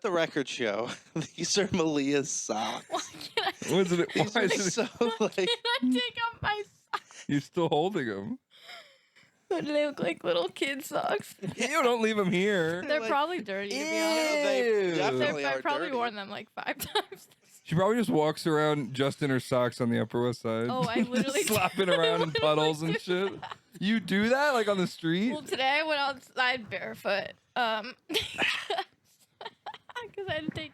let the record show. These are Malia's socks. Why can't I take, Was it? These Why are is it? so like. can I take off my socks? You're still holding them. Do they look like little kid socks? You don't leave them here. They're Like- probably dirty, to be honest. They Ew. definitely I are probably dirty. worn them like 5 times. She probably just walks around just in her socks on the Upper West Side. Oh, I literally slapping do. I around in literally puddles and do shit. You do that like on the street? Well, today I went outside barefoot. Because I had to take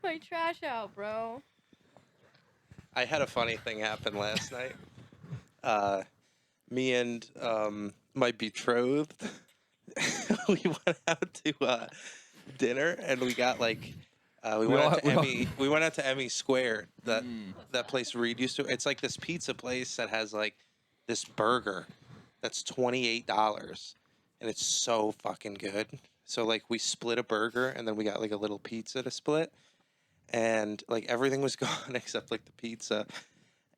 my trash out, bro. I had a funny thing happen last night. Me and my betrothed, we went out to dinner, and we got like we went out to Emmy Square, that place Reed used to. It's like this pizza place that has like this burger that's $28, and it's so fucking good. So like we split a burger, and then we got like a little pizza to split, and like everything was gone except like the pizza.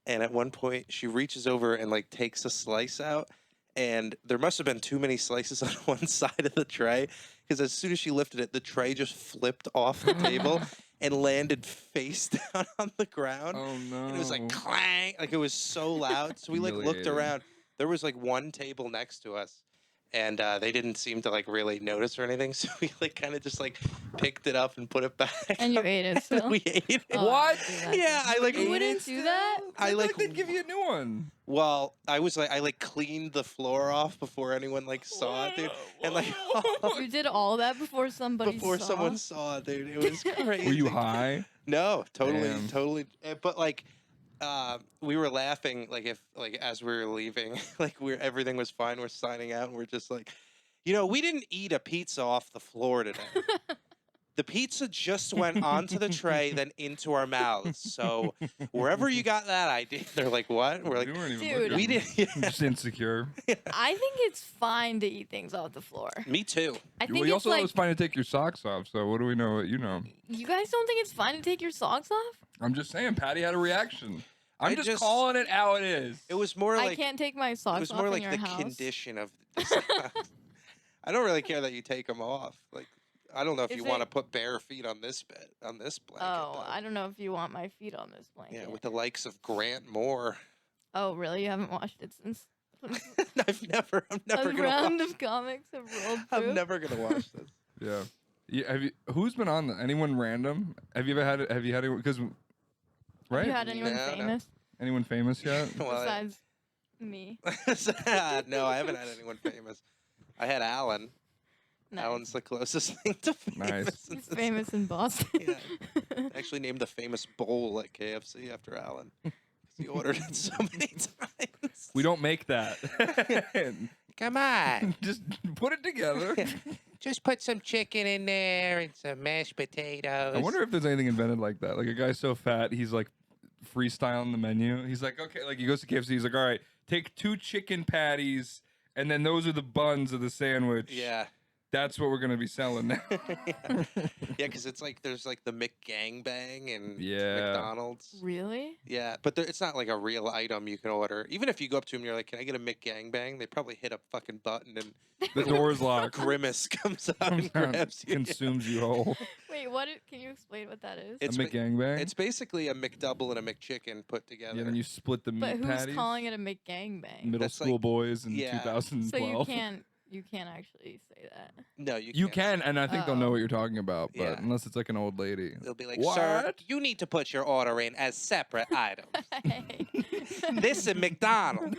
And at one point, she reaches over and like takes a slice out, and there must have been too many slices on one side of the tray, because as soon as she lifted it, the tray just flipped off the table and landed face down on the ground. Oh no. And it was like clang, like it was so loud. So we like looked Humiliating. around. There was like one table next to us, and they didn't seem to like really notice or anything. So we like kind of just like picked it up and put it back. And you ate it still? We ate it. Oh, What? I do that. Yeah, I like You ate wouldn't it. do that? I like they'd give you a new one. Well, I was like, I like cleaned the floor off before anyone like saw it, dude, and like You did all that before somebody before saw? someone saw it, dude. It was crazy. Were you high? No, totally, Damn. totally. But like, we were laughing like as we were leaving, like everything was fine. We're signing out, and we're just like, we didn't eat a pizza off the floor today. The pizza just went onto the tray, then into our mouths. So wherever you got that idea, they're like, "What?" We're like, You weren't even Dude. looking. "We did." Yeah. I'm just insecure. I think it's fine to eat things off the floor. Me too. I think Well, you it's also thought like, it was fine to take your socks off. So what do we know? What you know? you guys don't think it's fine to take your socks off? I'm just saying. Patty had a reaction. I'm I just just- calling it how it is. It was more I like can't take my it socks was off more in like your the house. condition of this. I don't really care that you take them off. Like, I don't know if Is you want to it- put bare feet on this bed, on this blanket. Oh, though. I don't know if you want my feet on this blanket. Yeah, with the likes of Grant Moore. Oh, really? You haven't watched it since I'm never a gonna round watch. of comics have rolled through? I'm never gonna watch this. Yeah. Have you? Who's been on? Anyone random? Have you ever had? Have you had anyone? Because, right? Have you had anyone No, no. famous Anyone famous yet? Well, besides me? no, I haven't had anyone famous. I had Alan. Nice. Alan's the closest thing to famous. Nice. He's famous in Boston. Yeah. Actually named the famous bowl at KFC after Alan. 'Cause he ordered it so many times. We don't make that. Come on. Just put it together. Just put some chicken in there and some mashed potatoes. I wonder if there's anything invented like that. Like a guy's so fat, he's like freestyling the menu. He's like, okay, like he goes to KFC. He's like, all right, take 2 chicken patties, and then those are the buns of the sandwich. Yeah. That's what we're gonna be selling now. Yeah, because it's like there's like the McGangbang and Yeah. McDonald's. Really? Yeah, but it's not like a real item you can order. Even if you go up to them, you're like, "Can I get a McGangbang?" They probably hit a fucking button and The door's locked. Grimace comes out and Comes out, grabs you. consumes you whole. Wait, can you explain what that is? It's a McGangbang. It's basically a McDouble and a McChicken put together. Yeah, then you split the meat But who's patties. calling it a McGangbang? Middle That's school like- boys in yeah. So 2012. you can't actually say that. No, you You can't. can, and I think they'll know Oh. what you're talking about. But Yeah. unless it's like an old lady. They'll be like, "Sir, What? you need to put your order in as separate items. Hey. This is McDonald's.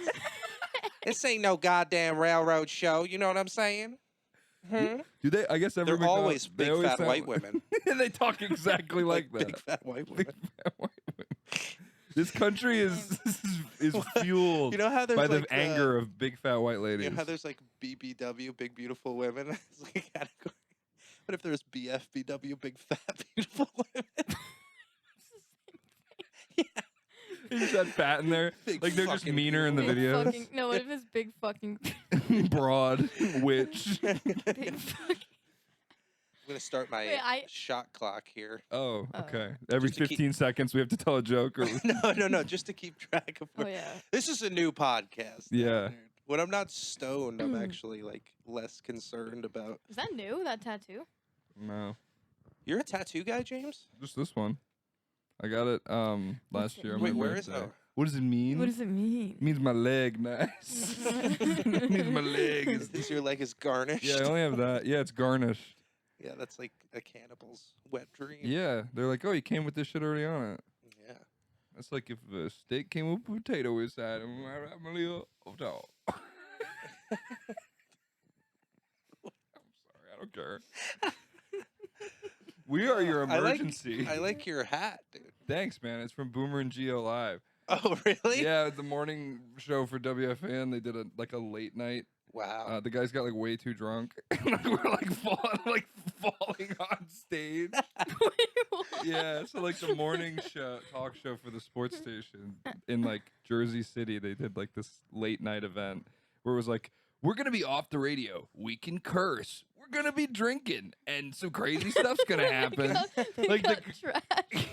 This ain't no goddamn railroad show. You know what I'm saying?" Hmm? Do they? I guess every They're McDonald's- always they big always fat sound white like- women. They talk exactly like that. Big fat white Big women. fat white women. This country is fueled You know how there's by the like anger of big fat white ladies. You know how there's like BBW, big beautiful women. It's like a category. What if there's BFBW, big fat beautiful women? Yeah. You just had fat in there. Big Like they're just fucking meaner in the Big videos. fucking, no, what if it's big fucking Broad witch. big fucking I'm gonna start my Wait, shot clock here. Oh, Oh. okay. Every Just to keep- 15 seconds we have to tell a joke. Or No, just to keep track of. Oh yeah. This is a new podcast. Yeah. dude. When I'm not stoned, I'm actually like less concerned about. Is that new, that tattoo? no. You're a tattoo guy, James? Just this one. I got it last year. On Wait, my where is birthday. it? What does it mean? What does it mean? It means my leg, nice. It means my leg is. Is your leg is garnished? Yeah, I only have that. Yeah, it's garnished. Yeah, that's like a cannibal's wet dream. Yeah, they're like, oh, you came with this shit already on it. Yeah. That's like if a steak came with a potato inside. I'm a little dog. I'm sorry, I don't care. We are your emergency. I like your hat, dude. Thanks, man. It's from Boomer and Geo Live. Oh, really? Yeah, the morning show for WFAN. They did a late night. Wow. The guys got like way too drunk. We're like falling on stage. Yeah, so like the morning talk show for the sports station in like Jersey City, they did like this late night event where it was like, we're gonna be off the radio. We can curse. We're gonna be drinking, and some crazy stuff's gonna happen. Like trash.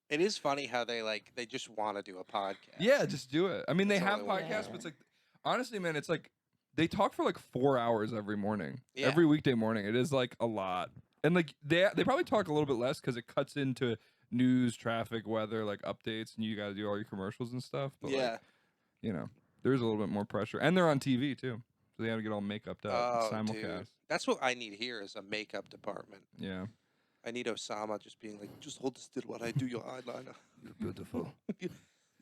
It is funny how they just want to do a podcast. Yeah, just do it. I mean, they That's have all they want. podcasts, but it's like, honestly, man, it's like they talk for like 4 hours every morning, Yeah. every weekday morning. It is like a lot, and like they probably talk a little bit less because it cuts into news, traffic, weather, like updates, and you got to do all your commercials and stuff. But Yeah. like, you know, there's a little bit more pressure, and they're on TV too, so they have to get all make-upped up, Oh, simulcast. dude. That's what I need here is a makeup department. Yeah, I need Osama just being like, just hold still while I do your eyeliner. you're beautiful. You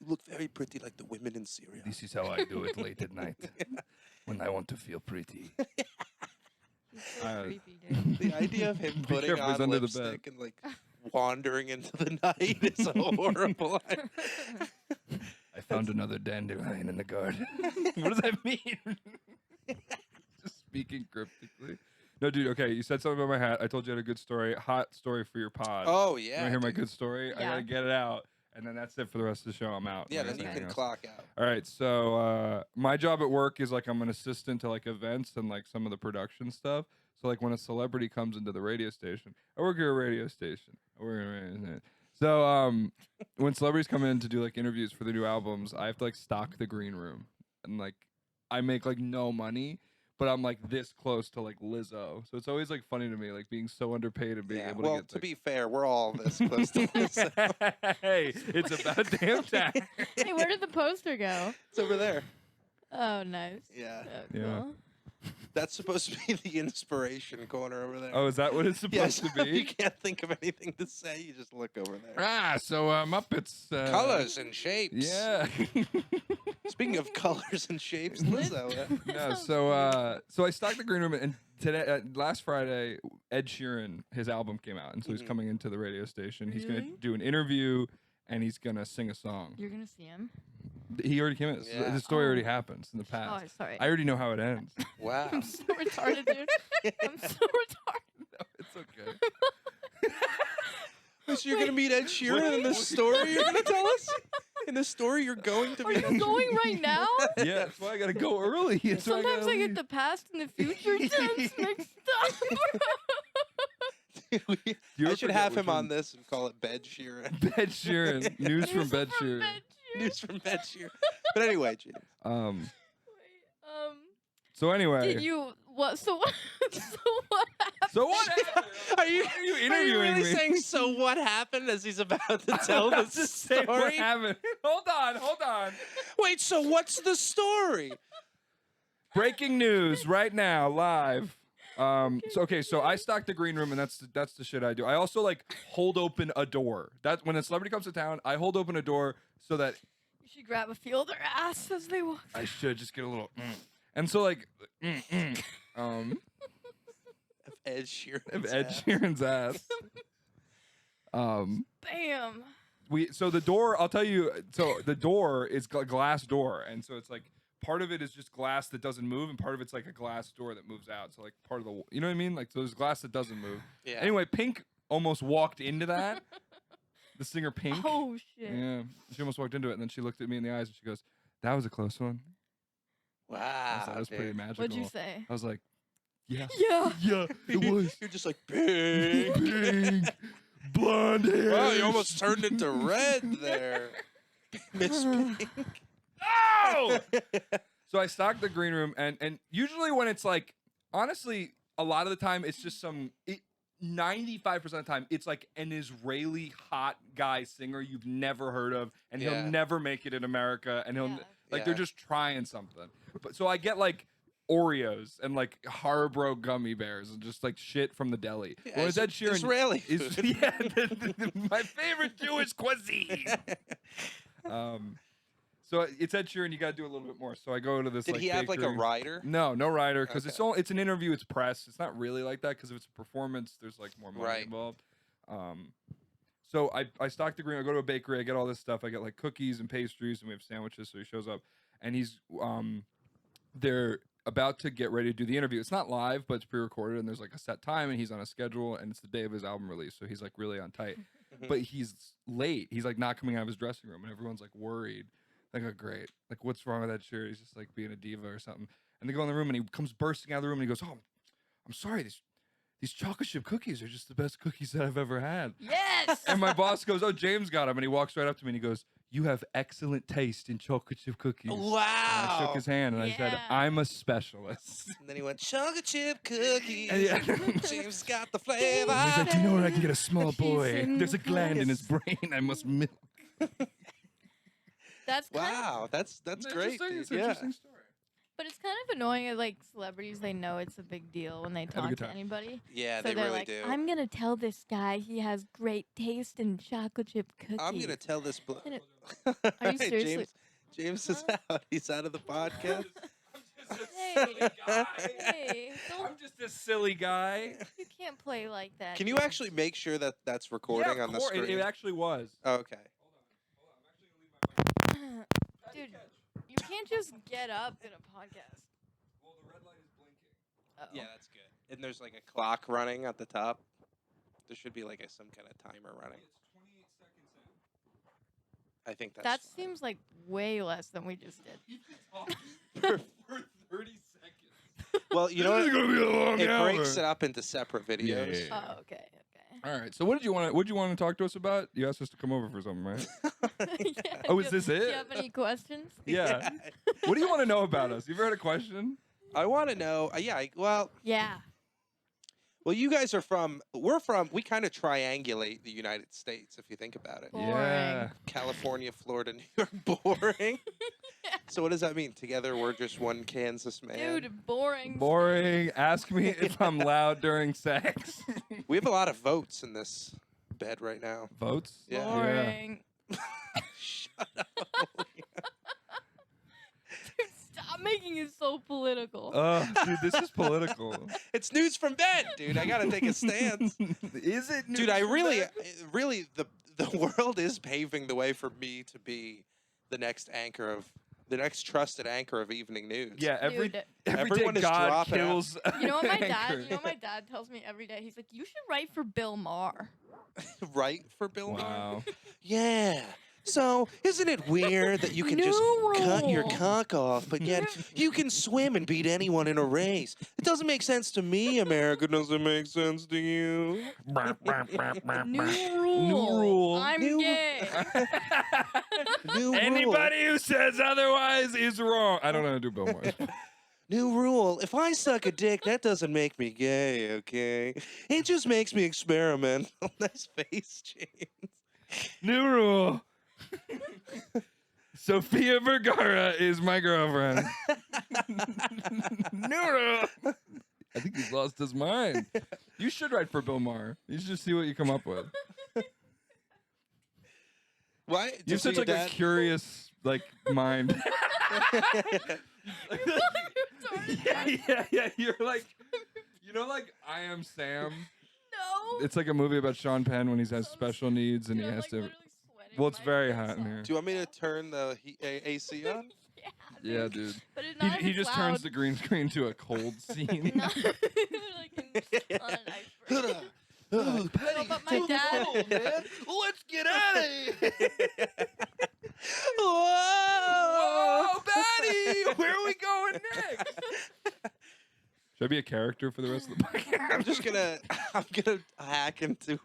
look very pretty like the women in Syria. This is how I do it late at night when I want to feel pretty. He's so creepy, dude. The idea of him Be putting careful, he's on under the bed. lipstick and like wandering into the night is horrible. I found another dandelion in the garden. What does that mean? Just speaking cryptically. No, dude, okay, you said something about my hat. I told you I had a good story, hot story for your pod. Oh You yeah. want to hear my dude. good story? I Yeah. got to get it out, and then that's it for the rest of the show. I'm out. Yeah, I'm not then you saying can anything else. clock out. All right, so my job at work is like I'm an assistant to like events and like some of the production stuff. So like when a celebrity comes into the radio station, I work at a radio station. I work at a radio station. So when celebrities come in to do like interviews for the new albums, I have to like stock the green room, and like I make like no money, but I'm like this close to like Lizzo. So it's always like funny to me, like being so underpaid and being Yeah. able Well, to get. to be fair, we're all this close to this. Hey, it's about damn time. Hey, where did the poster go? It's over there. Oh, nice. Yeah. Oh, Yeah. cool. That's supposed to be the inspiration corner over there. Oh, is that what it's supposed yes. to You be? can't think of anything to say. You just look over there. Ah, so Muppets. Colors and shapes. Yeah. Speaking of colors and shapes, Lizzo. Yeah. So I stocked the green room, and today, last Friday, Ed Sheeran, his album came out, and so he's Mhm. coming into the radio station. He's Really? gonna do an interview, and he's gonna sing a song. You're gonna see him? He already came in. Yeah. The story already Oh. happens in the Oh, past. sorry. I already know how it ends. Wow. I'm so retarded, dude. I'm so retarded. No, it's okay. So you're gonna meet Ed Sheeran in this story you're gonna tell us? In the story you're going to Are meet you going right now? Yeah, that's why I gotta go early. That's why Sometimes gotta I get leave. the past and the future tense mixed up. You I ever should forget have which him on one? this and call it Bed Sheeran. Bed Sheeran. News from Bed Sheeran. News from Bed Sheeran. But anyway, James. Wait, So anyway. did you what? So what? So what happened? So what happened? Are you Why are you Are you interviewing really me? saying so what happened as he's about to tell I'm the just saying what story? happened. Hold on. Wait, so what's the story? Breaking news right now, live. So I stock the green room, and that's the shit I do. I also like hold open a door. That when a celebrity comes to town, I hold open a door so that You should grab a feel of their ass as they walk. I should just get a little. And so like, Of Ed Sheeran. of Ed Sheeran's ass. Bam. So the door, I'll tell you. So the door is a glass door, and so it's like part of it is just glass that doesn't move, and part of it's like a glass door that moves out. So like part of the, you know what I mean? Like so there's glass that doesn't move. Yeah. Anyway, Pink almost walked into that. The singer Pink. Oh shit. Yeah, she almost walked into it, and then she looked at me in the eyes, and she goes, "That was a close one." I Wow. thought that was pretty dude. magical. What'd you say? I was like, "Yeah, Yeah. yeah, it was." You're just like big. Pink, blonde hair. Wow, you almost turned into red there. Miss Pink. Oh! So I stocked the green room, and usually when it's like, honestly, a lot of the time it's just 95% of the time it's like an Israeli hot guy singer you've never heard of, and he'll never make it in America, and they're just trying something. But so I get like Oreos and like Haribo gummy bears and just like shit from the deli. Yeah, Whereas Ed Sheeran Israeli is food. my favorite Jewish cuisine. So it's Ed Sheeran. You got to do a little bit more. So I go to this. Did he have like a rider? No rider, because it's an interview. It's press. It's not really like that, because if it's a performance, there's like more money involved. So I stock the green. I go to a bakery. I get all this stuff. I get like cookies and pastries, and we have sandwiches. So he shows up, and he's they're about to get ready to do the interview. It's not live, but it's pre-recorded, and there's like a set time, and he's on a schedule, and it's the day of his album release, so he's like really on tight. But he's late. He's like not coming out of his dressing room, and everyone's like worried. Like, oh, great. Like, what's wrong with that shirt? He's just like being a diva or something. And they go in the room, and he comes bursting out of the room, and he goes, "Oh, I'm sorry. These chocolate chip cookies are just the best cookies that I've ever had." Yes. And my boss goes, "Oh, James got them." And he walks right up to me, and he goes, "You have excellent taste in chocolate chip cookies." Wow. And I shook his hand, and I said, "I'm a specialist." And then he went, chocolate chip cookies. And James got the flavor. He's like, "Do you know where I can get a small boy? in There's a the gland in his brain I must milk." That's kind of, Wow, that's great. Interesting. Dude. It's an interesting story. but it's kind of annoying that like celebrities, they know it's a big deal when they a talk good to time. anybody. Yeah, So they they're really like, do. I'm gonna tell this guy he has great taste in chocolate chip cookies. I'm gonna tell this. And Are you seriously- James is out. He's out of the podcast. Hey, I'm don't, just a silly guy. you can't play like that. Can you dude. actually make sure that that's recording Yeah, on the of course. screen? It actually was. Oh, okay. Dude, you can't just get up in a podcast. Well, the red light is blinking. Uh-oh. Yeah, that's good. And there's like a clock running at the top. There should be like some kind of timer running. It's 28 seconds I think that's That fine. seems like way less than we just did. for 30 seconds. Well, you know This is what? gonna be a long It hour. breaks it up into separate videos. Yeah. Oh, okay, All right. So what did you want to talk to us about? You asked us to come over for something, right? okay. Yeah, Oh, is this Do it? you have any questions? Yeah. What do you want to know about us? You ever had a question? I want to know. Well, Yeah. you guys are we kind of triangulate the United States, if you think about it. Boring. Yeah. California, Florida, New York, boring. So what does that mean? Together we're just one Kansas man. Dude, boring. Boring. Ask me if I'm loud during sex. We have a lot of votes in this bed right now. Votes? Yeah. Boring. Shut up. Dude, stop making it so political. Dude, this is political. It's news from Ben, dude. I gotta take a stance. Is it? Dude, I really, the world is paving the way for me to be the next trusted anchor of evening news. Yeah, every Dude. Everyone day is God dropping out. kills. You know what my anchor. dad tells me every day? He's like, you should write for Bill Maher. Right for Bill Maher? Wow. Yeah. So, isn't it weird that you can New just cut your rule. cock off, but yet you can swim and beat anyone in a race? It doesn't make sense to me, America. Does it make sense to you? New rule. rule. I'm New- gay. New rule. Anybody who says otherwise is wrong. I don't know how to do Bill Maher. New rule. If I suck a dick, that doesn't make me gay, okay? It just makes me experimental. Nice face, James. New rule. Sophia Vergara is my girlfriend. New rule. I think he's lost his mind. You should write for Bill Maher. You should just see what you come up with. Why? You have Just such your like a dad- curious mind. Yeah. You're like, like I Am Sam. No. It's like a movie about Sean Penn when he has special needs and Dude, he I'm, has like, to. literally sweating. Well, it's My very hands hot in are- here. Do you want me to turn the AC on? Yeah. Yeah, dude. But it's not if He it's just loud. turns the green screen to a cold scene. Not like on an iceberg. Oh, No, but my dad. Let's get out of here. Whoa! Whoa, Betty! Where are we going next? Should I be a character for the rest of the podcast? I'm gonna hack into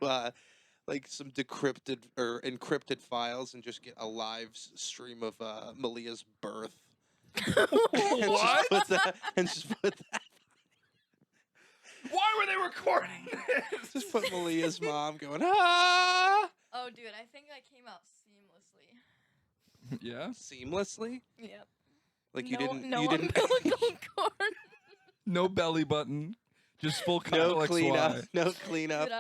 like some decrypted or encrypted files and just get a live stream of Malia's birth. What? And just put that. recording this. Just put Malia's mom going, ah! Oh, dude, I think I came out seamlessly. Yeah? Seamlessly? Yep. Like you no, didn't... No you didn't umbilical cord. No belly button. Just full no Kyle cleanup. XY. No cleanup. Dude,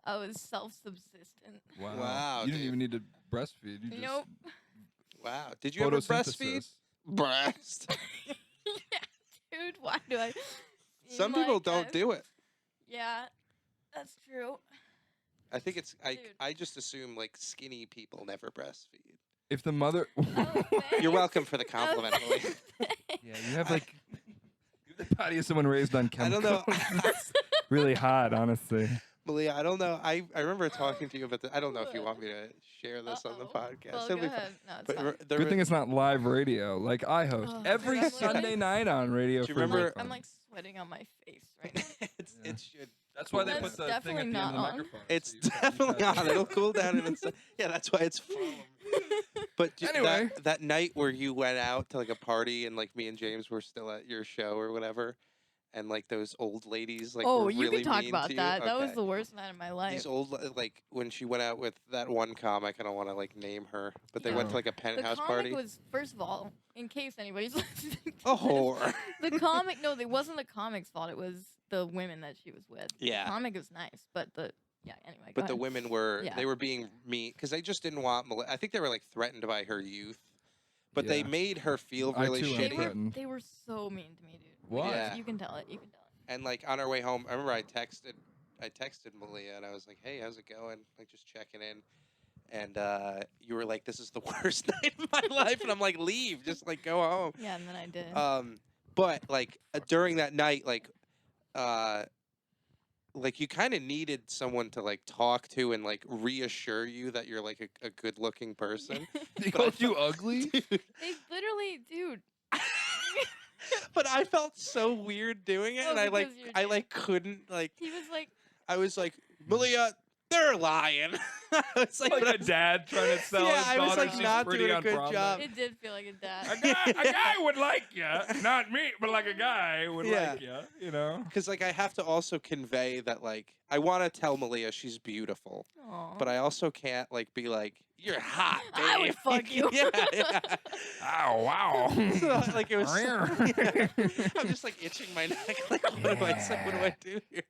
I was self-subsistent. Wow, You didn't dude. even need to breastfeed. You just Nope. Wow. Did you ever breastfeed? photosynthesis. Breast. Yeah, dude, why do I? Some seem people like don't I'm- do it. Yeah, that's true. I think it's... Dude. I just assume, like, skinny people never breastfeed. If the mother... Oh, You're thanks. welcome for the compliment, Oh, Malia. thanks. Yeah, you have like... You have the body of someone raised on I don't chemicals. know. Really hot, honestly. Malia, I don't know. I remember talking to you about I don't know if you want me to share this on the Uh-oh. podcast. Well, It'll go be fun. ahead. No, it's But fine. Good thing it's not live radio. Like I host Oh, every dude, I'm Sunday like- night on Radio Do you Free remember- Brooklyn. I'm like sweating on my face right now. Yeah. It should. That's why they That's put the thing definitely at the end not of the on. microphone. It's so you can definitely touch on. it. It'll cool down in a second. Yeah, that's why it's following. But Anyway. that night where you went out to like a party and like me and James were still at your show or whatever, and like those old ladies like Oh, were you really can talk mean about to that. you. That was Okay. the worst night of my life. These old like when she went out with that one comic. I don't want to like name her, but they went Yeah. to like a The penthouse comic party. was, first of all, in case anybody's listening to A this, whore. the comic, no, it wasn't the comic's fault. It was the women that she was with. Yeah. The comic was nice, but anyway. But go the ahead. women were Yeah. they were being mean because they just didn't want. I think they were like threatened by her youth, but they Yeah. made her feel I really too am They shitty. threatened. they were so mean to me, dude. Why? Yeah. You can tell it. You can tell it. And like on our way home, I remember I texted Malia and I was like, "Hey, how's it going?" Like just checking in. And you were like, "This is the worst night of my life," and I'm like, "Leave, just like go home." Yeah, and then I did. But like during that night, like you kind of needed someone to like talk to and like reassure you that you're like a good looking person. They But I called you felt- ugly? Dude, They literally, dude. but I felt so weird doing it, Oh, and because you're I Jay. like couldn't like. He was like, I was like, Malia, they're lying. I was like, Like but a dad trying to sell Yeah, his I was, daughter like, she's not pretty doing a on good prom job. night. it did feel like a dad. A guy would like you, not me, but like a guy would Yeah. like you, you know? because like I have to also convey that like I want to tell Malia she's beautiful, Aw. but I also can't like be like you're hot. I would babe." fuck you. yeah, yeah. Oh, wow. So, like it was. Yeah. I'm just like itching my neck. Like what do I say? What do I do here?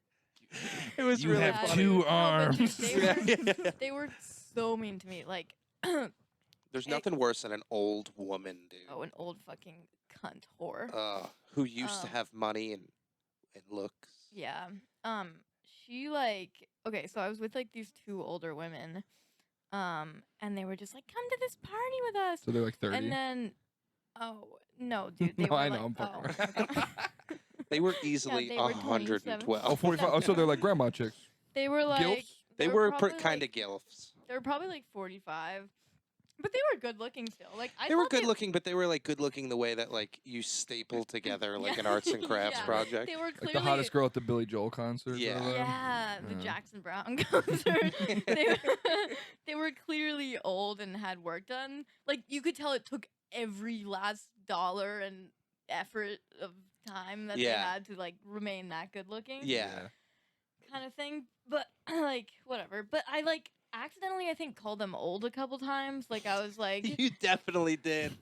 It was You really have funny. two No, but dude, arms. they Yeah, were- yeah, yeah. They were so mean to me. Like, There's It- nothing worse than an old woman, dude. oh, an old fucking cunt whore. Who used to Um, have money and looks. Yeah. She like, okay, so I was with like these two older women, and they were just like, "Come to this party with us." So they're like 30. And then, oh no, dude, they No, were I like, know, I'm fucking oh, around. okay. They were easily they were 112. Oh, 45. Oh, so they're like grandma chicks. They were like, Gilfs? They were probably, kind of like, gilfs. They were probably like 45, but they were good looking still. Like I They were thought good looking, but they were like good looking the way that like you staple together like an arts and crafts Yeah. project. They were Like clearly the hottest girl at the Billy Joel concert. or Yeah. whatever. Yeah, the Yeah. Jackson Brown concert. they were clearly old and had work done. Like you could tell it took every last dollar and effort of time that they Yeah. had to like remain that good looking. Yeah. Kind of thing. But like whatever. But I like accidentally I think called them old a couple times. Like I was like You definitely did.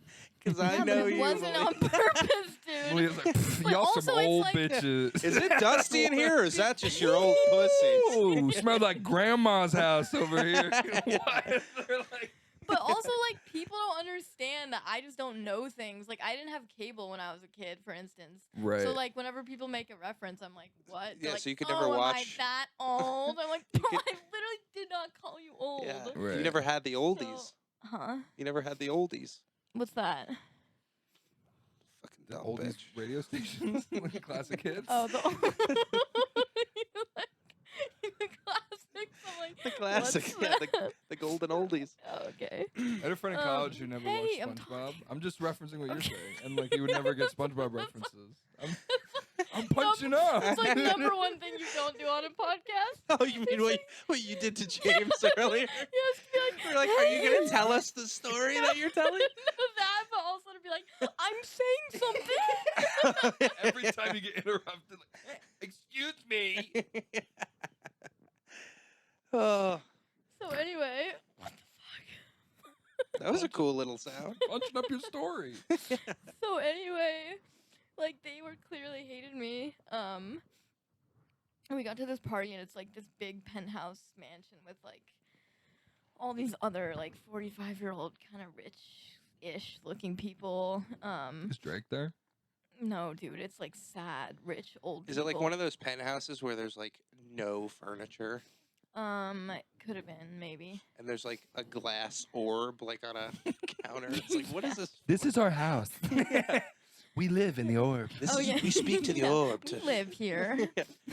Because I yeah, know but it you. wasn't on believe- purpose, dude. Malia's like, "Pff, But y'all also some it's old like- bitches. Is it dusty in here or is that just your old pussy? Ooh, smelled like grandma's house over here. What? They're like, But also, like, people don't understand that I just don't know things. Like, I didn't have cable when I was a kid, for instance. right. So, like, whenever people make a reference, I'm like, what? They're Yeah, like, so you could oh, never am watch- I that old? I'm like, You bro, could- I literally did not call you old. Yeah. Right. You never had the oldies. Huh? You never had the oldies. What's that? Fucking the dumb oldest bitch. radio stations, like classic hits. Oh, the the classics. I'm like, The classic. what's Yeah, that? the golden oldies. Oh, okay. I had a friend in college who never hey, I'm watched SpongeBob. talking. I'm just referencing what you're Okay. saying, and like you would never get SpongeBob references. I'm No, punching up. It's like number one thing you don't do on a podcast. Oh, you mean what you did to James earlier? Yes, be like, We're like, are you "Hey." gonna tell us the story that you're telling? No, that, but also to be like, I'm saying something. Every time you get interrupted, like, excuse me. me. Oh, So anyway, what the fuck? that was a cool little sound. Punching up your story. So anyway, like they were clearly hated me. And we got to this party and it's like this big penthouse mansion with like all these other like 45-year-old kind of rich-ish looking people. Is Drake there? No, dude, it's like sad, rich old Is it like people. one of those penthouses where there's like no furniture It could have been maybe. and there's like a glass orb like on a counter? It's like, what is this? This is our house. We live in the orb. This Oh, is, yeah. we speak to the Yeah, orb. We To, live here.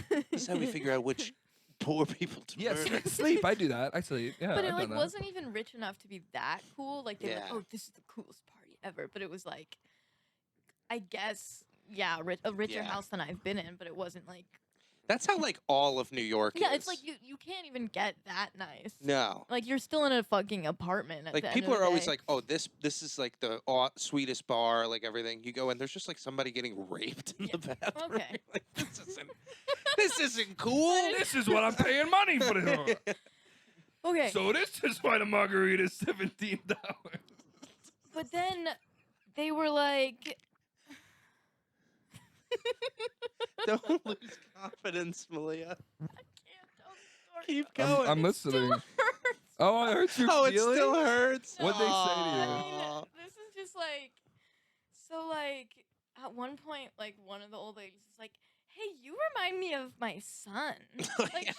this is how we figure out which poor people to Yes, murder. sleep. I do that. I sleep. Yeah, But it I've like done that. wasn't even rich enough to be that cool. Like they were like, Yeah. oh, this is the coolest party ever. But it was like, I guess, yeah, a richer Yeah. house than I've been in. But it wasn't like, That's how like all of New York yeah, is. it's like you can't even get that nice. No. Like you're still in a fucking apartment. At Like the end people of are the always day. like, "Oh, this is like the sweetest bar, like everything." You go and there's just like somebody getting raped in Yeah. the bathroom. Okay. Like, this isn't cool. This is what I'm paying money for. okay. So this is why the margarita is $17. But then they were like, Don't lose confidence, Malia. I can't tell the story. Keep going. I'm It still listening. hurts. Oh, I hurt your Oh, it feelings? still hurts. What'd they say to you? I mean, Aw. this is just like, so like, at one point, like one of the old ladies is like, "Hey, you remind me of my son." Like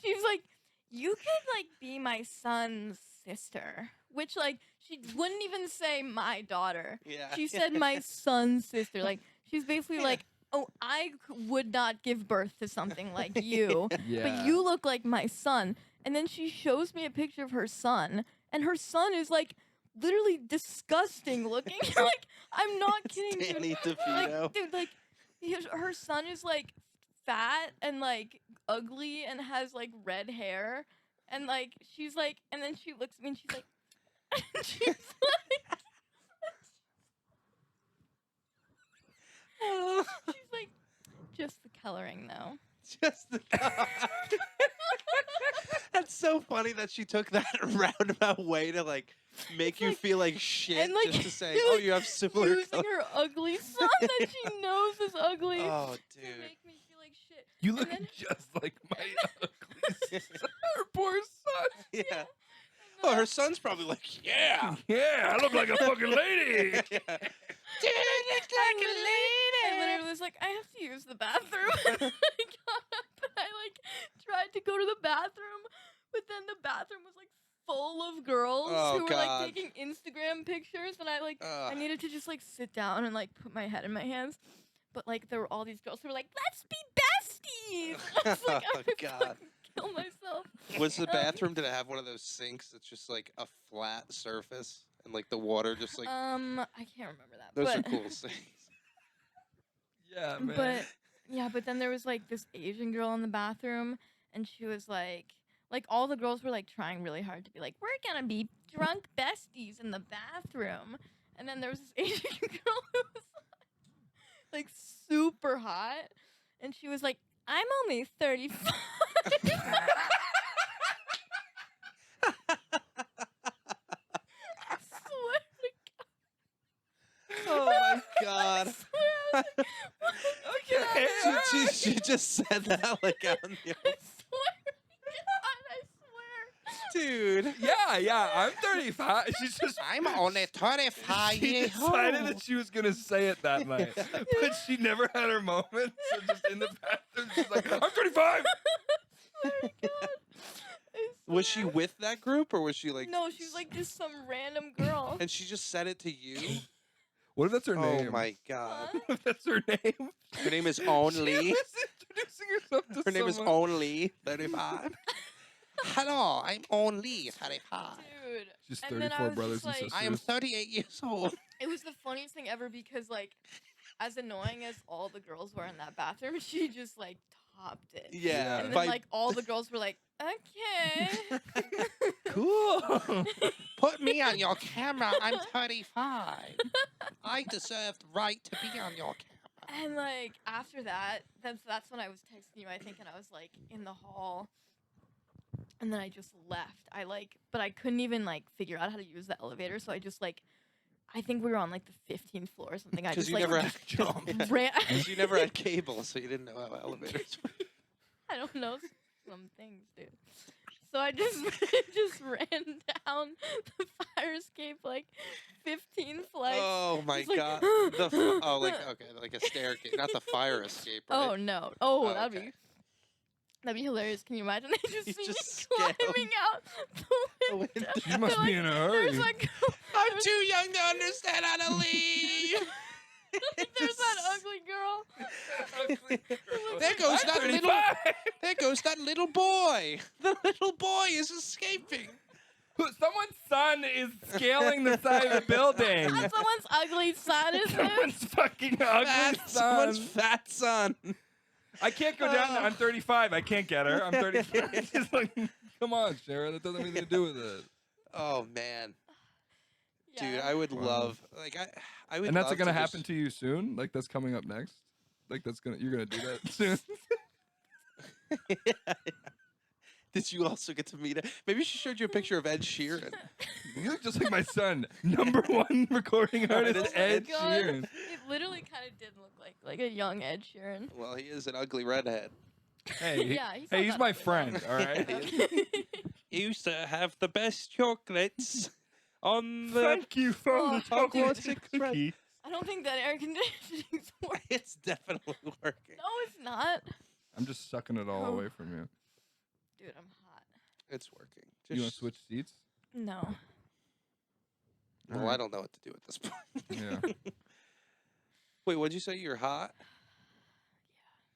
she's like, "You could like be my son's sister," which like she wouldn't even say my daughter. Yeah. She said my son's sister. Like she's basically Yeah. like, "Oh, I would not give birth to something like you." Yeah. But you look like my son. And then she shows me a picture of her son, and her son is like literally disgusting looking. Like I'm not kidding, dude. Danny DeVito. Like, dude, like her son is like fat and like ugly and has like red hair, and like she's like, and then she looks at me and she's like, she's like, she's like, just the coloring though. Just the That's so funny that she took that roundabout way to like make you like- feel like shit and, like, just to say, you're, "Oh, like, you have similar Using color." her ugly son that she knows is ugly Oh, to dude. make me feel like shit. You And look then- just like my ugly sister. Her poor son. Yeah. And Oh, then her son's probably like, "Yeah." Yeah, I look like a fucking lady. Yeah. Dude, you look like a I lady. literally was like, I have to use the bathroom. I got up and I like tried to go to the bathroom, but then the bathroom was like full of girls Oh, who were God. like taking Instagram pictures, and I Ugh. needed to just like sit down and like put my head in my hands. But like there were all these girls who were like, "Let's be besties." I was like, Oh, I'm gonna God. fucking kill myself. Was the bathroom, did it have one of those sinks that's just like a flat surface and like the water just like, I can't remember that. those but, are cool sinks. Yeah, man. But yeah, but then there was like this Asian girl in the bathroom, and she was like all the girls were like trying really hard to be like, "We're gonna be drunk besties in the bathroom," and then there was this Asian girl who was like super hot, and she was like, "I'm only 35." I swear to Oh my God. I swear, I was like, what the Okay. fuck? She just said that like out in the I open. swear to God, I swear. Dude. Yeah, I'm 35. She's just I'm only 35 she years decided old. that she was gonna say it that night, but she never had her moment. So just in the bathroom, she's like, "I'm 35." Swear to God. I Was she swear. with that group or was she like? No, she was like just some random girl. And she just said it to you? What if that's her Oh name? my God. Huh? What if that's her name? Her name is She Only. was introducing herself to Her name is someone. Only 35. Hello, I'm Only 35. Dude. She's And then I 34 was brothers just and like- sisters. I am 38 years old. It was the funniest thing ever because like as annoying as all the girls were in that bathroom, she just like topped it. Yeah. And then by- like all the girls were like, "Okay." Cool. Put me on your camera. I'm 35. I deserve the right to be on your camera. And like after that, that's when I was texting you, I think, and I was like in the hall. And then I just left. But I couldn't even like figure out how to use the elevator, so I just like, I think we were on like the 15th floor or something. I Because just you like never had ran. Because you never had cable, so you didn't know how elevators work. I don't know some things, dude. So I just just ran down the fire escape like 15 flights. Oh my Just like, god. Like a staircase, not the fire escape, right? Oh no! Oh, Oh, that'd okay. be hilarious. Can you imagine? They just He's see just me scaled. climbing out the window. window. You must They're be in a hurry. There's like, I'm too young to understand how to leave. there's that ugly girl. There goes I'm that 35. little. There goes that little boy. The little boy is escaping. Someone's son is scaling the side of the building. That's someone's ugly son, isn't it? Someone's fucking ugly Someone's son. fat son. I can't go down. I'm 35. I can't get her. I'm 35. It's like, come on, Sharon. That doesn't have anything to do with it. Oh man, dude, Yeah. I would Wow. love I would. And that's love gonna to happen just- to you soon. Like that's coming up next. Like you're gonna do that soon. Did you also get to meet it? Maybe she showed you a picture of Ed Sheeran. You look just like my son. #1 recording artist, Oh my Ed God. Sheeran. It literally kind of did look like a young Ed Sheeran. Well, he is an ugly redhead. Hey, Yeah, he's hey, not he's that my ugly, friend. though. All right. Okay. He used to have the best chocolates on the. Thank you for Oh, the chocolate dude. cookie. I don't think that air conditioning's working. It's definitely working. No, it's not. I'm just sucking it all Oh. away from you. Dude, I'm hot. It's working. You want to switch seats? No. Well, I don't know what to do at this point. Yeah. Wait, what'd you say? You're hot?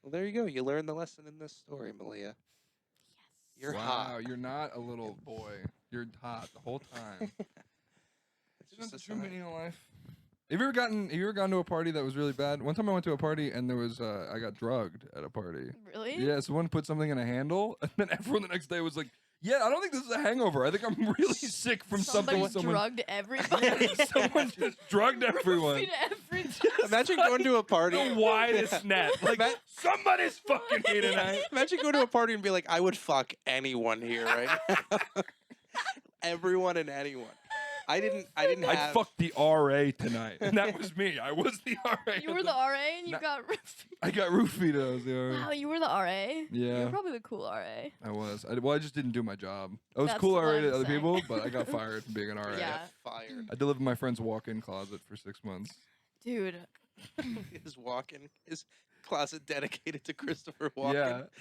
Well, there you go. You learned the lesson in this story, Malia. You're wow, hot. you're not a little boy. You're hot the whole time. It's Isn't that just the a true sign. meaning of life? Have you ever gone to a party that was really bad? One time I went to a party and there was I got drugged at a party. Really? Yeah, someone put something in a handle, and then everyone the next day was like, "Yeah, I don't think this is a hangover. I think I'm really sick from Somebody something someone drugged everybody. someone just drugged everyone." Roofied every Imagine going to a party. The widest net. Like somebody's fucking here tonight. Imagine going to a party and be like, I would fuck anyone here right now. Everyone and anyone. I didn't I'd have. fuck the RA tonight, and that was me. I was the RA. You were the RA and you No. got roofied. I got roofied. I was the RA. Wow, you were the RA? You Yeah. were probably the cool RA. I was. I just didn't do my job. I was That's cool what RA I'm to other saying. people, but I got fired from being an RA. Yeah. Fired. I delivered my friend's walk-in closet for 6 months. Dude. His walk-in, his closet dedicated to Christopher Walken.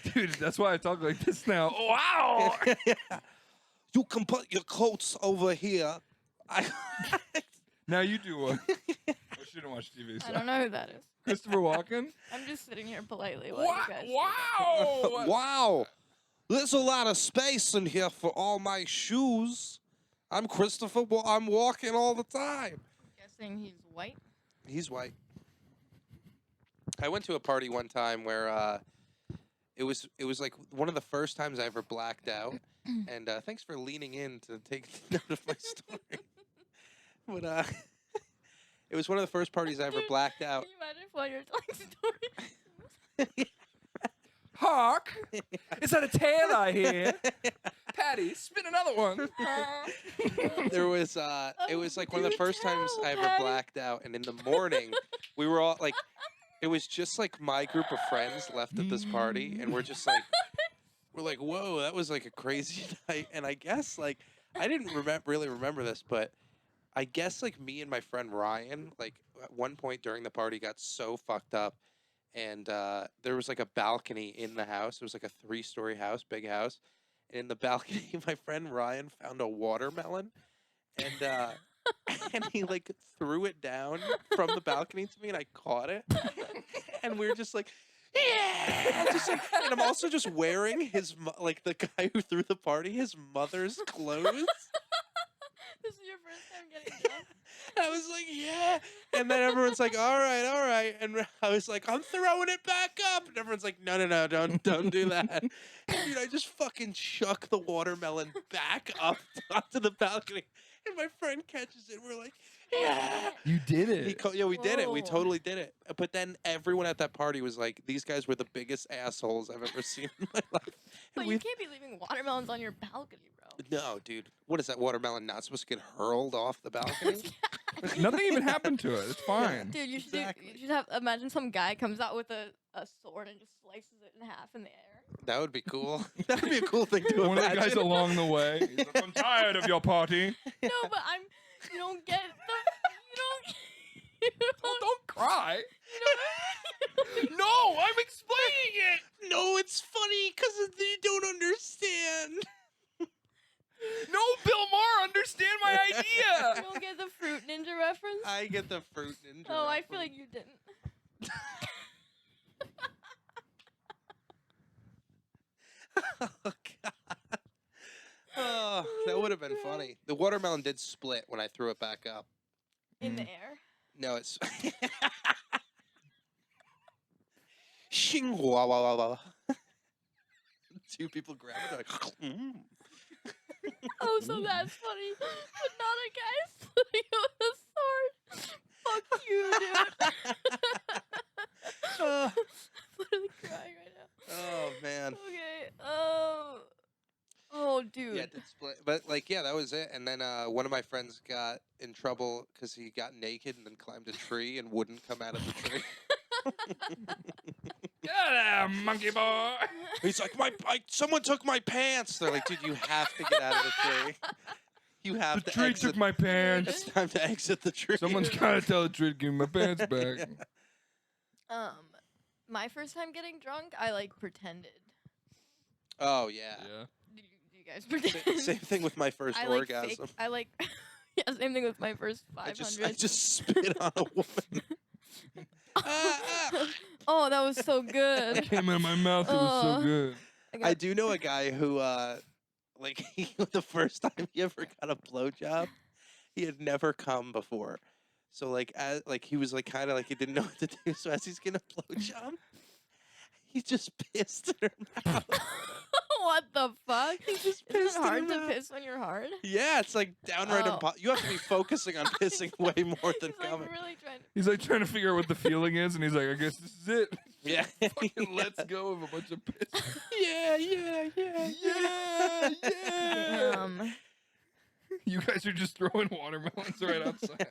Yeah, dude, that's why I talk like this now. Wow. You can put your coats over here. Now you do one. I shouldn't watch TV. I don't know who that is. Christopher Walken. I'm just sitting here politely while you guys do Wow. Wow. There's a lot of space in here for all my shoes. I'm Christopher. I'm walking all the time. that. Guessing he's white. He's white. I went to a party one time where it was like one of the first times I ever blacked out. And thanks for leaning in to take note of my story. But it was one of the first parties I ever Dude, blacked out. Can you imagine if while you're telling story? Hawk. Is that a tail I hear? Patty, spin another one. There was it was like one of the do first times tell, I ever Patty. blacked out, and in the morning we were all like, it was just like my group of friends left at this party, and we're just like, we're like, whoa, that was like a crazy night. And I guess like I didn't really remember this, but I guess like me and my friend Ryan, like at one point during the party, got so fucked up, and there was like a balcony in the house. It was like a 3-story house, big house. And in the balcony, my friend Ryan found a watermelon, and and he like threw it down from the balcony to me, and I caught it, and we were just like, yeah, just like, and I'm also just wearing his like the guy who threw the party, his mother's clothes. This is your first time getting drunk? I was like, yeah. And then everyone's like, all right. And I was like, I'm throwing it back up. And everyone's like, no, don't do that. And dude, I just fucking chuck the watermelon back up onto the balcony. And my friend catches it. We're like, yeah. You did it. We did it. We Whoa. totally did it. But then everyone at that party was like, these guys were the biggest assholes I've ever seen in my life. But And you can't be leaving watermelons on your balcony, bro. No, dude. What is that watermelon not supposed to get hurled off the balcony? Nothing even happened to it. It's fine. Dude, you should Exactly. you should have imagine some guy comes out with a sword and just slices it in half in the air. That would be cool. That would be a cool thing to One of the imagine. guys along the way. He's like, I'm tired of your party. No, but you don't get you Don't cry. don't No, I'm explaining it. No, it's funny because you don't understand. No, Bill Maher, understand my you idea. don't get the Fruit Ninja reference. I get the fruit ninja. Oh, I feel like you didn't. Oh, God. Oh, that would have been funny. The watermelon did split when I threw it back up. In the air. No, it's. Shing wah wah wah wah. Two people grab it, they're like. Oh, so that's funny. But not a guy splitting it with a sword. Fuck you, dude. Oh, I'm literally crying right now. oh man. Okay. Oh, dude. Yeah, it did split. But like, yeah, that was it. And then one of my friends got in trouble because he got naked and then climbed a tree and wouldn't come out of the tree. Get out, monkey boy. He's like, someone took my pants. They're like, dude, you have to get out of the tree. You have The to tree exit. took my pants. It's time to exit the tree. Someone's gotta tell the tree to give me my pants back. My first time getting drunk, I like pretended. Oh yeah. Do you guys pretend? Same thing with my first I like orgasm. I like. Yeah, same thing with my first I 500. just spit on a woman. Oh, that was so good. Came out of my mouth. It was so good. I do know a guy who, like, the first time he ever got a blowjob, he had never come before. So, like, he was, like, kind of like he didn't know what to do. So, as he's getting a blowjob, he just pissed in her mouth. What the fuck? He just Isn't pissed it in her hard to mouth. piss when you're hard? Yeah, it's, like, downright Oh. impossible. You have to be focusing on pissing way more than He's like coming. really trying to. He's like trying to figure out what the feeling is, and he's like, I guess this is it. Yeah. Fucking let's go of a bunch of piss. Yeah. Yeah. You guys are just throwing watermelons right outside.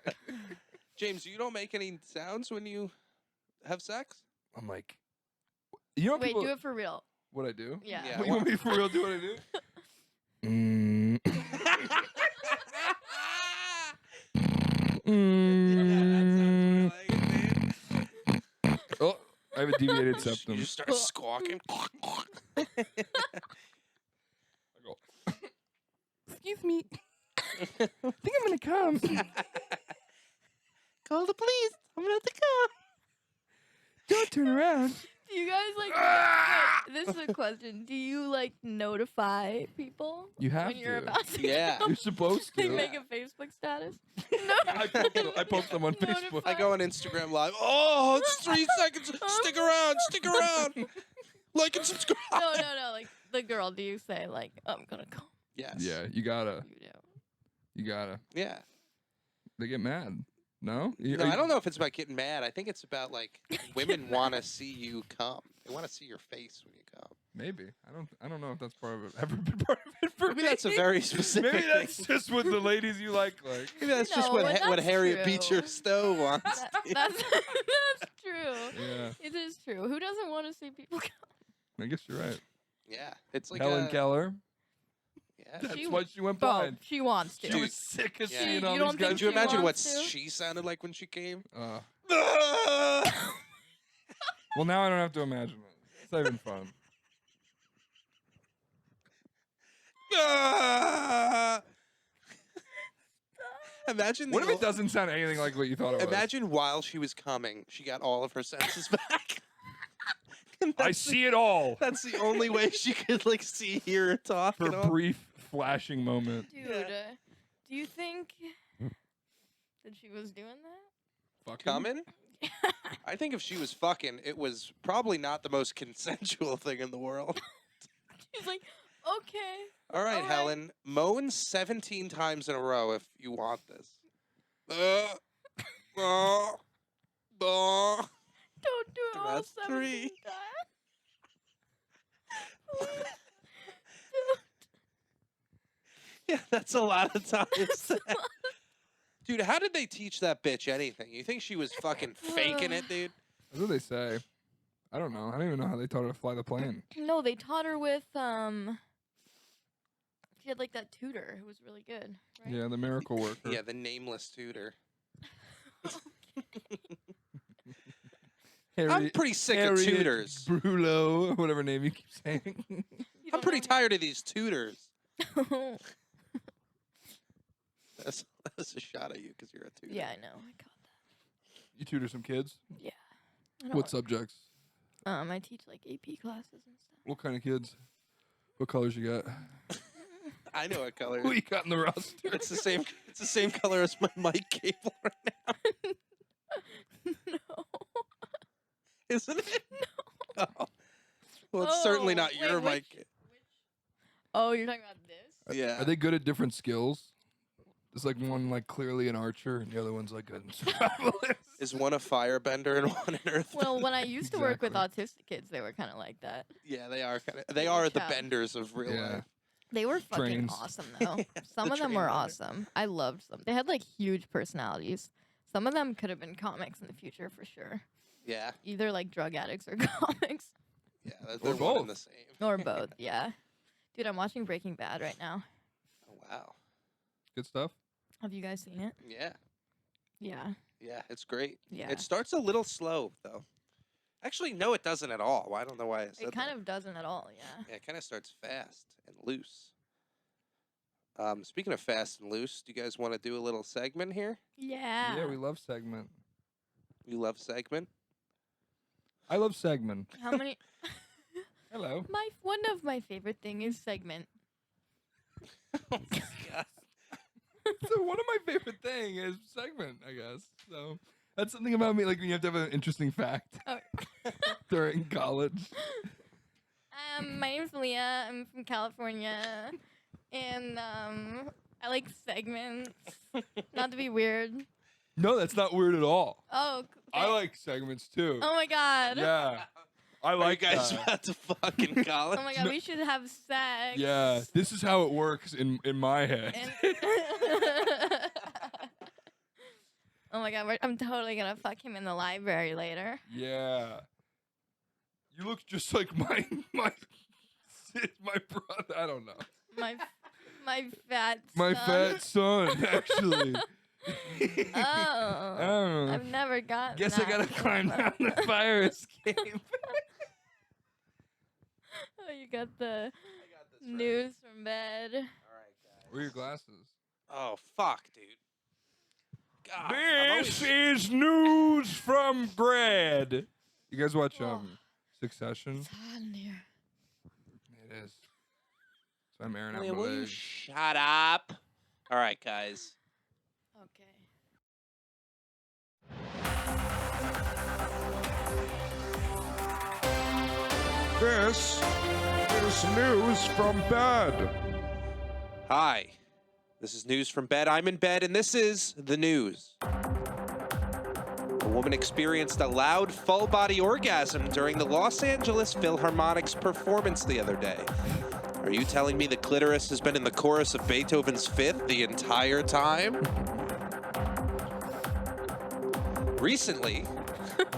James, you don't make any sounds when you have sex? I'm like, you know, Wait, people, do it for real. what I do? Yeah. Yeah. What, you want me to for real do what I do? Mm. Mm. Oh, I have a deviated You septum. just start squawking. I go, excuse me. I think I'm gonna come. Call the police. I'm gonna have to come. Don't turn around. Do you guys like? Ah! Wait, this is a question. Do you like notify people You have when you're to. about to? Yeah. come? You're supposed Like to. make a Facebook status. No. I post them on Facebook. Notify. I go on Instagram Live. Oh, it's 3 seconds. Stick around. Stick around. Like and subscribe. No. Like the girl. Do you say like I'm gonna come? Yes. Yeah, you gotta. You do. You gotta. Yeah. They get mad. No? No, I don't know if it's about getting mad. I think it's about like women want to see you come. They want to see your face when you come. Maybe. I don't know if that's part of it. Ever been part of it for Maybe me. that's a very specific Maybe that's thing. just what the ladies you like. Maybe that's just No, what but what that's Harriet true. Beecher Stowe wants. That's true. Yeah, It is true. Who doesn't want to see people come? I guess you're right. Yeah. It's like Helen Keller. Yeah. That's She- why she went Bro, blind. she wants to. She was sick of Yeah. seeing You all don't these guys. think Could you she imagine what wants to? she sounded like when she came? Well, now I don't have to imagine it. It's not even fun. Imagine What the if it ol- doesn't sound anything like what you thought it was? Imagine while she was coming, she got all of her senses back. And I that's the- see it all That's the only way she could like see, hear, or talk. for and a all. brief flashing moment. Dude, Yeah. do you think that she was doing that? Fucking. Coming? I think if she was fucking, it was probably not the most consensual thing in the world. She's like, Okay. All right, All right. Helen. Moan 17 times in a row if you want this. Don't do it all That's 17 3. times. Please. Don't. Yeah, that's a lot of times. That's a lot. Dude, how did they teach that bitch anything? You think she was fucking faking it, dude? That's what they say. I don't know. I don't even know how they taught her to fly the plane. No, they taught her with she had like that tutor who was really good. Right? Yeah, the miracle worker. Yeah, the nameless tutor. I'm pretty sick of tutors. Brulo, whatever name you keep saying. You I'm don't pretty know tired of these tutors. me. That's a shot at you because you're a tutor. Yeah, I know. I got that. You tutor some kids? Yeah. I don't What subjects? I teach like AP classes and stuff. What kind of kids? What colors you got? I know what color. Who you got in the roster? It's the same. It's the same color as my mic cable right now, No. isn't it? No. Oh. Well, it's certainly Oh, not wait, your which- mic. Oh, you're talking about this? Yeah. Are they good at different skills? Is like one like clearly an archer and the other one's like a survivalist. Is one a firebender and one an earth? Well, when I used to work with Exactly. autistic kids, they were kind of like that. Yeah, they are kind of. They are the Yeah. benders of real Yeah. life. They were fucking Trains. awesome though. Some the of them train were bender. awesome. I loved them. They had like huge personalities. Some of them could have been comics in the future for sure. Yeah, Either like drug addicts or comics. yeah. They're Or one and both. the same. Or both, yeah. Dude, I'm watching Breaking Bad right now. Oh, wow. Good stuff. Have you guys seen it? Yeah, Yeah. yeah. It's great. Yeah. It starts a little slow though. Actually, no, it doesn't at all. I don't know why I said It kind that. of doesn't at all, yeah. Yeah, it kind of starts fast and loose. Speaking of fast and loose, do you guys want to do a little segment here? Yeah. Yeah, we love segment. You love segment? I love segment. How many Hello. one of my favorite thing is segment. Oh my God. So one of my favorite thing is segment, I guess. So that's something about me, like when you have to have an interesting fact Oh. during college. My name's Leah. I'm from California. And I like segments. Not to be weird. No, that's not weird at all. Oh, I okay. like segments too. Oh my god. Yeah, I Are like you guys that. about to fucking college? Oh my god, we should have sex. Yeah, this is how it works in my head. And- oh my god, I'm totally gonna fuck him in the library later. Yeah, you look just like my brother. I don't know. My fat My son. fat son, actually. I Oh. don't know. I've never gotten Guess that I gotta climb before. down the fire escape. Oh, you got the news from bed. All right, guys. Where are your glasses? Oh fuck, dude. God, This is news from Brad. You guys watch Oh. Succession? It's hot in here. It is. So I'm airing out Leah, my will you legs. shut up? All right, guys. Okay. This is news from bed. Hi. This is news from bed. I'm in bed, and this is the news. A woman experienced a loud, full-body orgasm during the Los Angeles Philharmonic's performance the other day. Are you telling me the clitoris has been in the chorus of Beethoven's Fifth the entire time? Recently,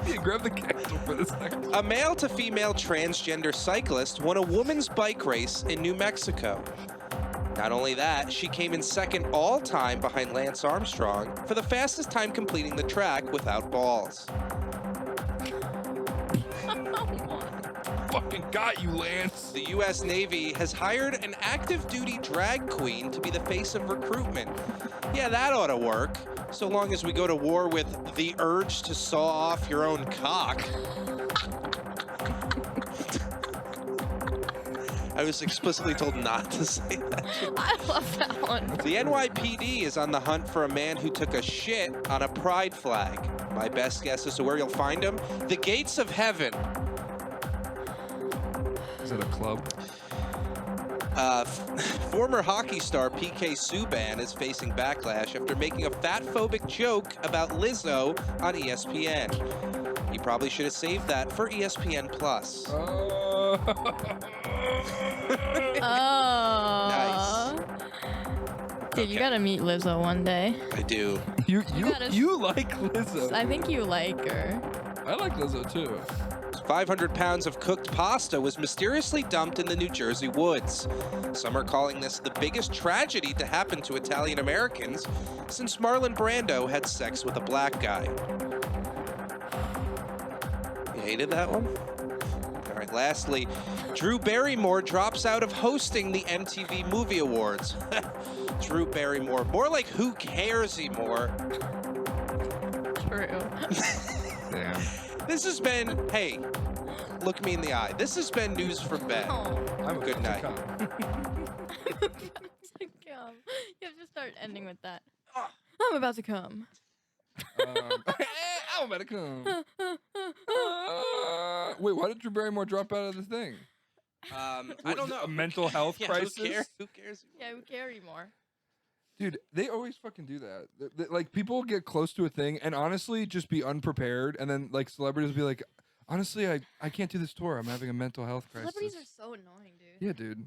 Yeah, grab the candle for this next. a male to female transgender cyclist won a women's bike race in New Mexico. Not only that, she came in second all time behind Lance Armstrong for the fastest time completing the track without balls. Fucking got you, Lance. The U.S. Navy has hired an active duty drag queen to be the face of recruitment. Yeah, that ought to work, so long as we go to war with the urge to saw off your own cock. I was explicitly told not to say that. I love that one. The NYPD is on the hunt for a man who took a shit on a pride flag. My best guess as to where you'll find him: the gates of heaven. Is it a club? Former hockey star PK Subban is facing backlash after making a fat-phobic joke about Lizzo on ESPN. He probably should have saved that for ESPN Plus. Oh. Nice. Dude, you Okay. gotta meet Lizzo one day. I do. You gotta- like Lizzo. I think you like her. I like Lizzo too. 500 pounds of cooked pasta was mysteriously dumped in the New Jersey woods. Some are calling this the biggest tragedy to happen to Italian Americans since Marlon Brando had sex with a black guy. You hated that one? All right, lastly, Drew Barrymore drops out of hosting the MTV Movie Awards. Drew Barrymore, more like who cares-y more. True. Damn. This has been, hey, look me in the eye. This has been News from Ben. Oh. I'm Good night. You have to start ending with that. I'm about to come. I'm about to come. Wait, why did Drew Barrymore drop out of the thing? I don't know. A mental health Yeah, crisis? Who cares? Yeah, we care anymore. Dude, they always fucking do that. Like, people get close to a thing and honestly just be unprepared, and then, like, celebrities be like, honestly, I can't do this tour. I'm having a mental health crisis. Celebrities are so annoying, dude. Yeah, dude.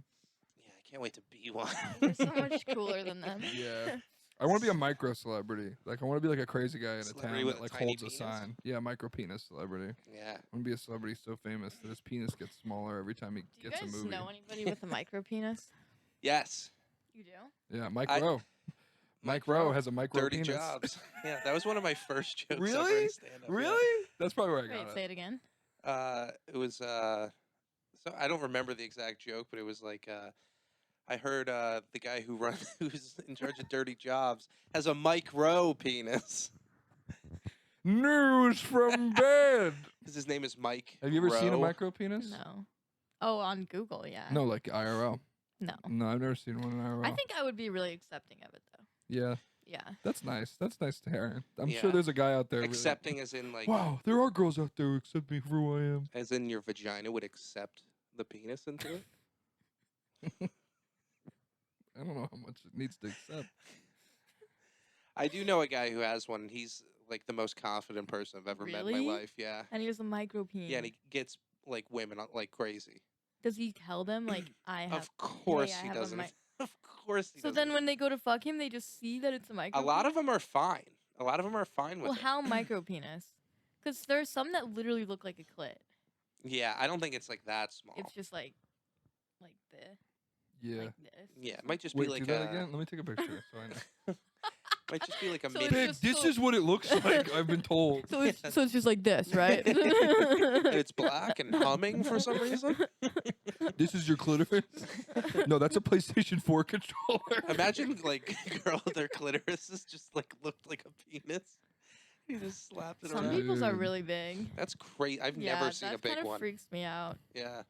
Yeah, I can't wait to be one. We're so much cooler than them. Yeah. I want to be a micro celebrity. Like, I want to be like a crazy guy in a Celebrity town with that a like tiny holds penis? a sign. Yeah, micro penis celebrity. Yeah. I want to be a celebrity so famous that his penis gets smaller every time he Do you gets guys a movie. know anybody with a micro penis? Yes. You do? Yeah, Mike I- Rowe. Mike Rowe has a micro Dirty penis. Jobs. Yeah, that was one of my first jokes ever Really? in stand-up. yeah. Really? That's probably where I Wait, got say it. it again. It was so I don't remember the exact joke, but it was like I heard the guy who's in charge of Dirty Jobs has a Mike Rowe penis News from bed. because his name is Mike. Have you ever seen a Rowe. micro penis? No. Oh, on Google, yeah. No, like IRL. No. No, I've never seen one in IRL. I think I would be really accepting of it, though. Yeah, Yeah. that's nice. That's nice to hear. I'm Yeah. sure there's a guy out there. really- Accepting as in like Wow, there are girls out there who accept me for who I am. as in your vagina would accept the penis into it. I don't know how much it needs to accept. I do know a guy who has one. He's like the most confident person I've ever met in Really? my life. Yeah. And he has a micro penis. Yeah, and he gets like women like crazy. Does he tell them, like, I have... Of course I he have a doesn't. mic- Of course he So doesn't. then when they go to fuck him, they just see that it's a micro A lot of them are fine. A lot of them are fine with Well, it. how micro penis? Because there's some that literally look like a clit. Yeah, I don't think it's like that small. It's just like this. Yeah. Like this. Yeah, it might just Wait, be like do that a, again? Let me take a picture so I know. might just be like a So mini. it's Big, just this so- is what it looks like. I've been told. So it's just like this, right? and it's black and humming for some reason. This is your clitoris? No, that's a PlayStation 4 controller. Imagine like a girl with their clitorises just like looked like a penis. You just slapped it Some around. people's are Dude. really big. That's crazy. I've Yeah, never seen a that big kind of one. freaks me out. Yeah.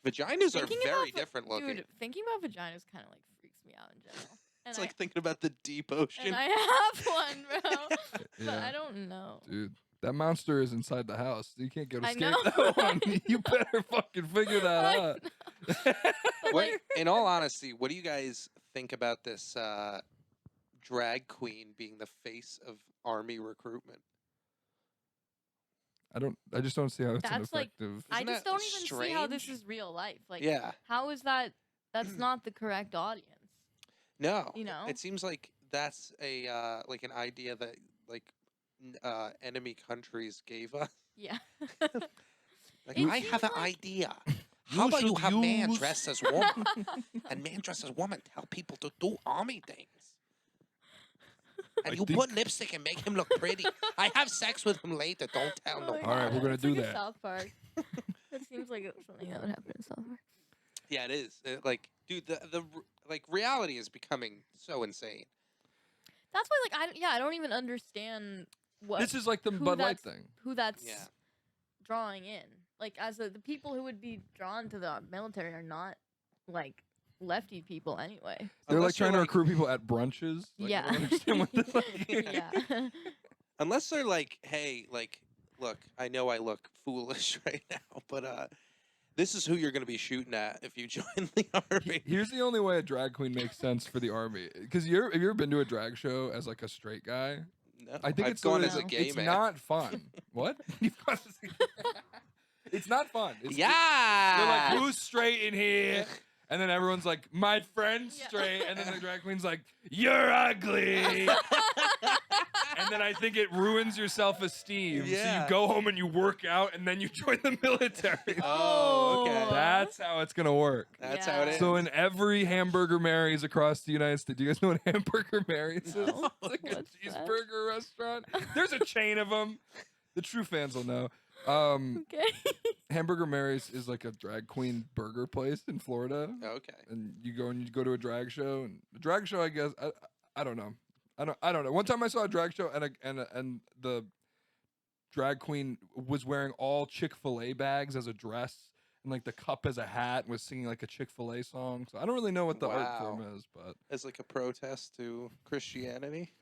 Vaginas are Thinking very about va- different looking. Dude, thinking about vaginas kind of like freaks me out in general. And It's like thinking about the deep ocean. and I have one, bro. But Yeah. I don't know. Dude, that monster is inside the house. You can't go to I escape know. that one. You better fucking figure that I out. know. But, Wait, like, in all honesty, what do you guys think about this drag queen being the face of army recruitment? I just don't see how it's an That's, like, effective. I Isn't just that don't even see how this strange? is real life. Like, Yeah. how is that? That's not the correct audience. No. You know? It seems like that's a like an idea that like enemy countries gave us. Yeah. Like, It I have an seems like- idea. You How about you should have man use- dressed as woman and man dressed as woman tell people to do army things. And I you think- put lipstick and make him look pretty. I have sex with him later. Don't tell Oh no my one. All right, we're God, gonna it's do like a that. South Park. That seems like something that would happen in South Park. Yeah, it is. Like, dude, the like reality is becoming so insane. That's why, like, I don't even understand what This is like the who Bud Light that's- thing. who that's Yeah. drawing in. Like, the people who would be drawn to the military are not like lefty people anyway. They're like Unless you're trying to recruit people at brunches. Like, I Yeah. don't understand what the fuck. Yeah. Unless they're like, hey, like, look, I know I look foolish right now, but This is who you're going to be shooting at if you join the army. Here's the only way a drag queen makes sense for the army. Because have you ever been to a drag show as like a straight guy? No, I think I've it's gone sort as of- a gay it's man. not fun. What? You've gone as a- It's not fun. Yeah. They're like, who's straight in here? And then everyone's like, my friend's Yeah. straight. And then the drag queen's like, you're ugly. And then I think it ruins your self-esteem. So Yeah. you go home and you work out and then you join the military. Oh, okay. That's how it's going to work. That's Yeah. how it is. So in every Hamburger Mary's across the United States, do you guys know what Hamburger Mary's is? No. It's like a What's that? cheeseburger restaurant. There's a chain of them. The true fans will know. Okay. Hamburger Mary's is like a drag queen burger place in Florida. Okay. And you go to a drag show, and the drag show, I guess, I don't know. I don't know. One time I saw a drag show and the drag queen was wearing all Chick-fil-A bags as a dress and like the cup as a hat and was singing like a Chick-fil-A song. So I don't really know what the art Wow. form is, but As like a protest to Christianity.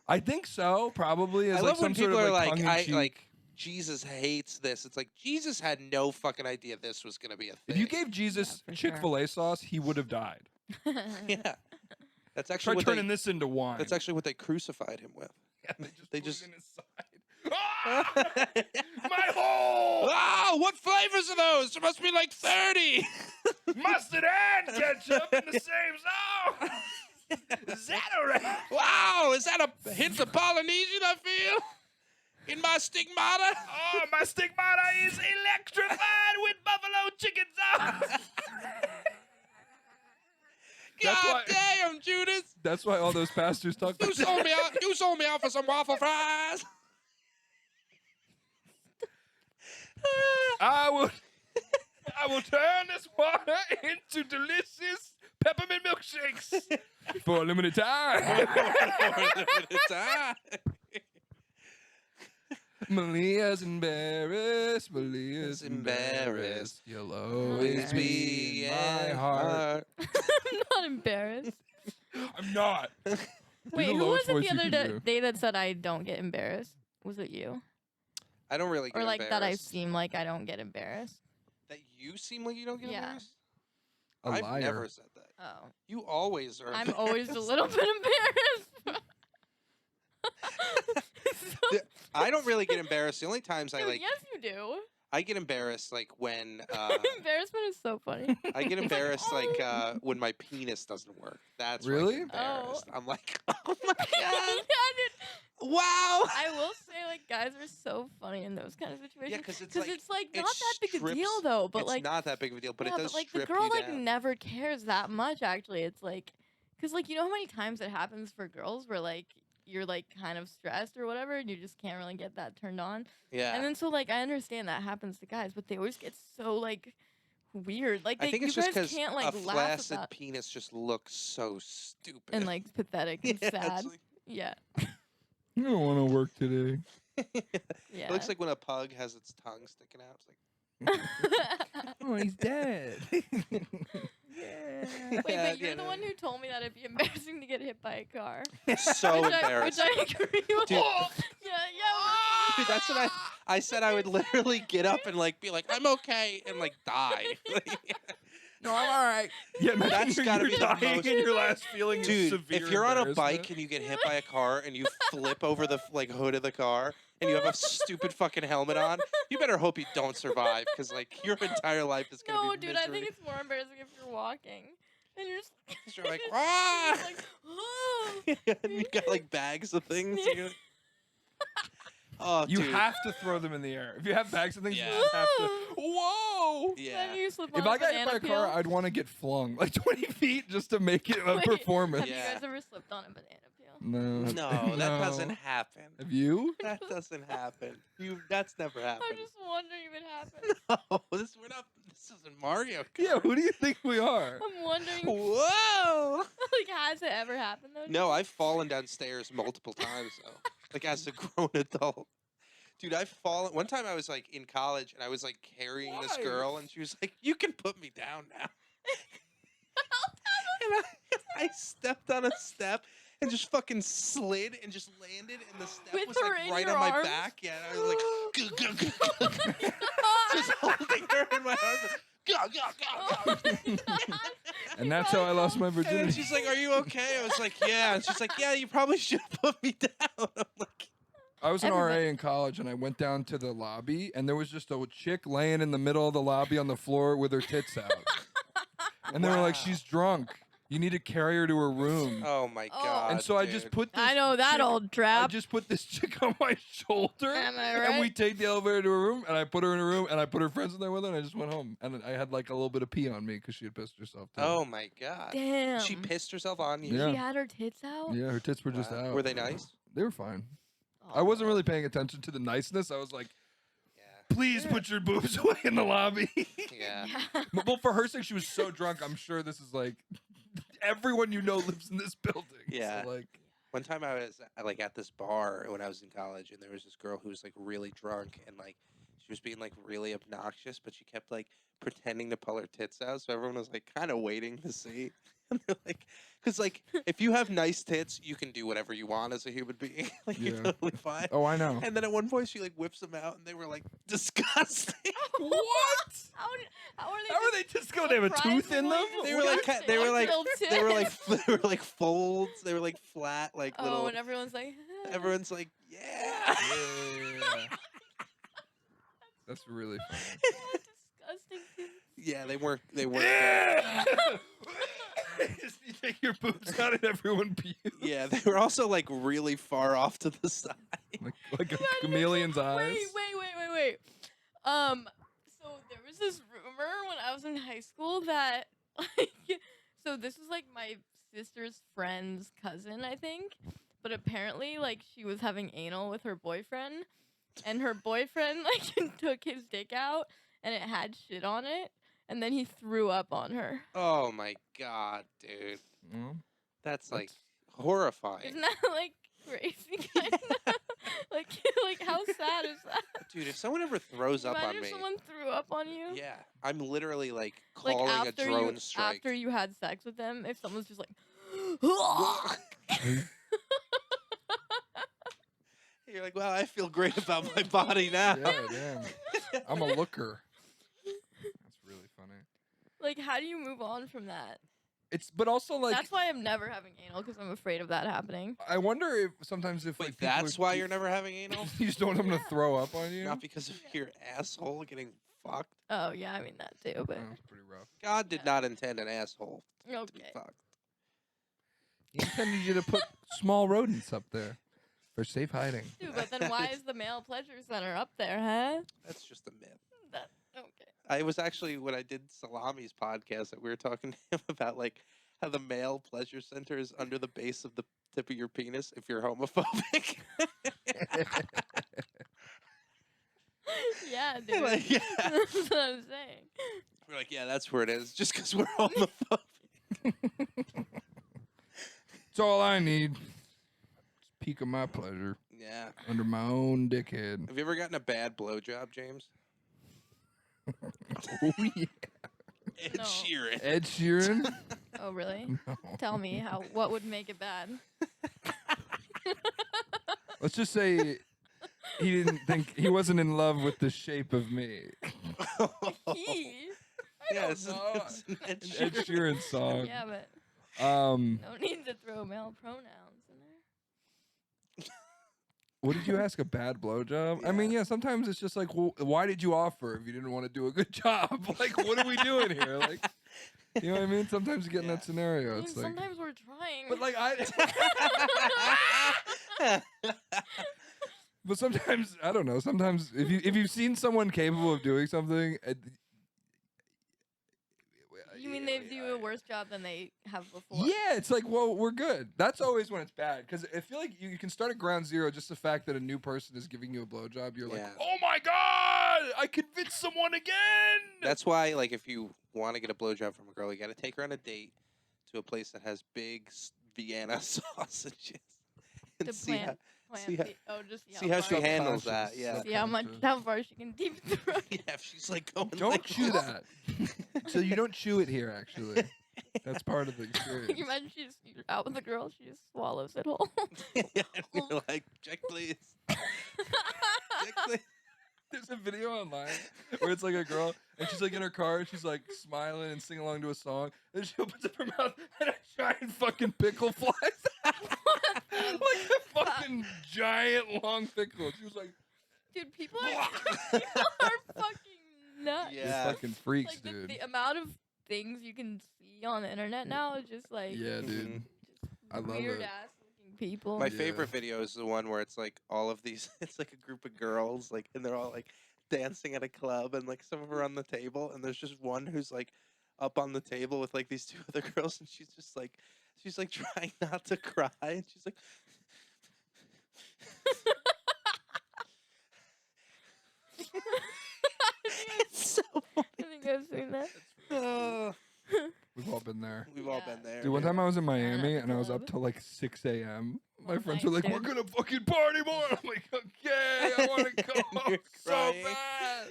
I think so, probably. As I like love some when sort people of are like, like, tongue-in-cheek- Jesus hates this. It's like Jesus had no fucking idea this was gonna be a thing. If you gave Jesus Yeah, for sure. Chick-fil-A sauce, he would have died. yeah, that's Try actually what turning this into wine. that's actually what they crucified him with. they they just just- put it in his side. Ah! My hole! Oh, what flavors are those? There must be like 30. Mustard and ketchup in the same zone. Is that alright? Wow, is that a hint of Polynesian? I feel in my stigmata. Oh, my stigmata is electrified with buffalo chicken sauce. That's God why- damn, Judas! That's why all those pastors talk You like sold me out. You sold me out for some waffle fries. I will turn this water into delicious peppermint milkshakes for a limited time. Malia's embarrassed. Malia's embarrassed. You'll always be in my heart. I'm not embarrassed. I'm not. Wait, the who was lowest it voice the you other can do. day that said I don't get embarrassed? Was it you? I don't really get Or like that I embarrassed. seem like I don't get embarrassed? That you seem like you don't get Yeah. embarrassed? A I've liar. never said that. Oh. You always are. I'm always a little bit embarrassed. The- I don't really get embarrassed. The only times I Dude, like, yes, you do. I get embarrassed like when Embarrassment is so funny. I get embarrassed like Oh. when my penis doesn't work. That's when I Really? get embarrassed. Oh. I'm like, oh my god, Yeah, dude. wow. I will say, like, guys are so funny in those kind of situations. Yeah, 'cause it's like- not it that big a strips- deal, though. But it's like, not that big of a deal, but yeah, it does like the strip girl you like down. never cares that much. Actually, it's like, cause like you know how many times it happens for girls where like you're like kind of stressed or whatever, and you just can't really get that turned on. Yeah. And then so like I understand that happens to guys, but they always get so like weird. Like I they, think you it's just guys because can't a like laugh flaccid at that penis just looks so stupid and like pathetic and yeah, it's sad. like- Yeah. I don't want to work today. Yeah. It looks like when a pug has its tongue sticking out. It's like, Oh, he's dead. Wait, Yeah, but you're yeah, the no. one who told me that it'd be embarrassing to get hit by a car. so which embarrassing. I agree with. Dude. Yeah. Dude, that's what I said. I would literally get up and like be like, I'm okay, and like die. No, I'm all right. Yeah, imagine That's you're gotta be the dying most- and your last feeling is Dude, severe if you're on a embarrassment. bike and you get hit by a car and you flip over the like hood of the car and you have a stupid fucking helmet on, you better hope you don't survive because like your entire life is gonna No, be dude, I misery. think it's more embarrassing if you're walking and you're just You're like, you're ah! just like, oh. and you got like bags of things. And you're like, oh, You dude. have to throw them in the air. If you have bags of things, Yeah. you just have to. Whoa! Yeah. Then you slip If on I got hit by a banana car, peel. I'd want to get flung like 20 feet just to make it a Wait, performance. Have you Yeah. guys ever slipped on a banana peel? No. No, that doesn't happen. Have you? That doesn't happen. That's never I'm happened. just wondering if it happened. No, this isn't Mario Kart. Yeah, who do you think we are? I'm wondering, Whoa! like, has it ever happened though? No, I've fallen downstairs multiple times though. Like as a grown adult. Dude, I've fallen. One time I was like in college and I was like carrying this Why? girl and she was like, "You can put me down now." And I stepped on a step and just fucking slid and just landed, and the step With was her like in right your on my arms? back. Yeah, and I was like, just holding her in my arms. And that's how I lost my And then virginity. she's like, "Are you okay?" I was like, "Yeah." And she's like, "Yeah, you probably should have put me down." I'm like, I was an Everybody- RA in college, and I went down to the lobby, and there was just a chick laying in the middle of the lobby on the floor with her tits out. And they were like, Wow. "She's drunk. You need to carry her to her room." "Oh my Oh. god!" And so I just dude. put this I know that chick- old I trap. just put this chick on my shoulder, Am I and we right? take the elevator to her room, and I put her in her room, and I put her friends in there with her, and I just went home. And I had like a little bit of pee on me because she had pissed herself too. Oh my god! Damn. She pissed herself on you. Yeah. She had her tits out. Yeah, her tits were just Wow. out. Were they nice? They were fine. Oh. I wasn't really paying attention to the niceness. I was like, Yeah. please put your boobs away in the lobby. Yeah. Yeah. Well, for her sake, she was so drunk. I'm sure this is like everyone you know lives in this building. Yeah. So like, One time I was like at this bar when I was in college, and there was this girl who was like really drunk, and like she was being like really obnoxious, but she kept like pretending to pull her tits out, so everyone was like kind of waiting to see. And they're like, because like if you have nice tits, you can do whatever you want as a human being. Like you're Yeah. totally fine. oh, I know. And then at one point she like whips them out, and they were like disgusting. What? How are they? How are they just going? They have a tooth in them? They were like they were like Little they were like tits. they were like folds. They were like flat, like Oh, little. and everyone's like. Everyone's like, yeah. Yeah. That's really funny. Disgusting. Tits. Yeah, they weren't. They weren't. You take your boobs out and everyone pukes. Yeah, they were also like really far off to the side. Like a chameleon's eyes. Wait. So there was this rumor when I was in high school that, like, so this was like my sister's friend's cousin, I think. But apparently, like, she was having anal with her boyfriend, and her boyfriend like took his dick out, and it had shit on it, and then he threw up on her. Oh my god, dude, Well, that's like horrifying. Isn't that like crazy? Kind of like how sad is that? Dude, if someone ever throws up Imagine on if me, someone threw up on you. yeah, I'm literally like Like calling a after drone you strike. after you had sex with them, if someone's just like, You're like, wow, I feel great about my body now. yeah, damn. I'm a looker. That's really funny. like, how do you move on from that? But also like, That's why I'm never having anal because I'm afraid of that happening. I wonder if sometimes if Wait, like people that's are- why you're never having anal? you just don't want them to throw up on you. Not because of your asshole getting fucked. Oh yeah, I mean that too, but Oh, that's pretty rough. God did not intend an asshole to be okay. fucked. He intended you to put small rodents up there for safe hiding. Dude, but then why is the male pleasure center up there, huh? That's just a myth. That okay. I was actually when I did Salami's podcast that we were talking to him about like how the male pleasure center is under the base of the tip of your penis if you're homophobic. Yeah, dude. Like, yeah. That's what I'm saying. We're like, yeah, that's where it is, just because we're homophobic. It's all I need. Just peak of my pleasure Yeah. under my own dickhead. Have you ever gotten a bad blowjob, James? Oh yeah. Ed No. Sheeran. Ed Sheeran? Oh really? No. Tell me what would make it bad? Let's just say he wasn't in love with the shape of me. He? Yeah, it's an know. Ed Ed Sheeran. Sheeran song. Yeah, but No need to throw male pronouns in there. What did you ask? A bad blowjob? I mean, yeah. Sometimes it's just like, well, why did you offer if you didn't want to do a good job? Like, what are we doing here? Like, you know what I mean? Sometimes you get in Yeah. that scenario. I mean, It's like, sometimes we're trying. but like but sometimes I don't know. Sometimes if you've seen someone capable of doing something, you mean they do a worse job than they have before? yeah, it's like, well, we're good. That's always when it's bad because I feel like you can start at ground zero. Just the fact that a new person is giving you a blowjob, you're like, Yeah. oh my god, I convinced someone again. That's why, like, if you want to get a blowjob from a girl, you got to take her on a date to a place that has big Vienna sausages and To see how, plant see how- see how she far- handles that. Yeah. See how much how far she can deep throat. Yeah, if she's like going. Don't like, chew that. So you don't chew it here, actually. That's part of the experience. You imagine you're out with a girl, she just swallows it whole. And you're like, check please. Check please. There's a video online where it's like a girl and she's like in her car and she's like smiling and singing along to a song. And she opens up her mouth and a giant fucking pickle flies out. Like a fucking giant long pickle. She was like, Dude, people are fucking nuts. "You're Yeah. fucking freaks, Like dude." the amount of things you can see on the internet now is just like Yeah, dude. Mhm. I love weird it. ass looking people. My Yeah. favorite video is the one where it's like all of these. It's like a group of girls, like, and they're all like dancing at a club, and like some of them are on the table, and there's just one who's like up on the table with like these two other girls, and she's like trying not to cry, and she's like. It's so funny. I think I've seen that. Oh, We've all been there. we've all Yeah. been there. Dude, one yeah. time I was in at Miami the and I was up club. till like 6 a.m. My One friends night were like, "We're stand. gonna fucking party more." I'm like, "Okay, I want to go You're so crying. bad."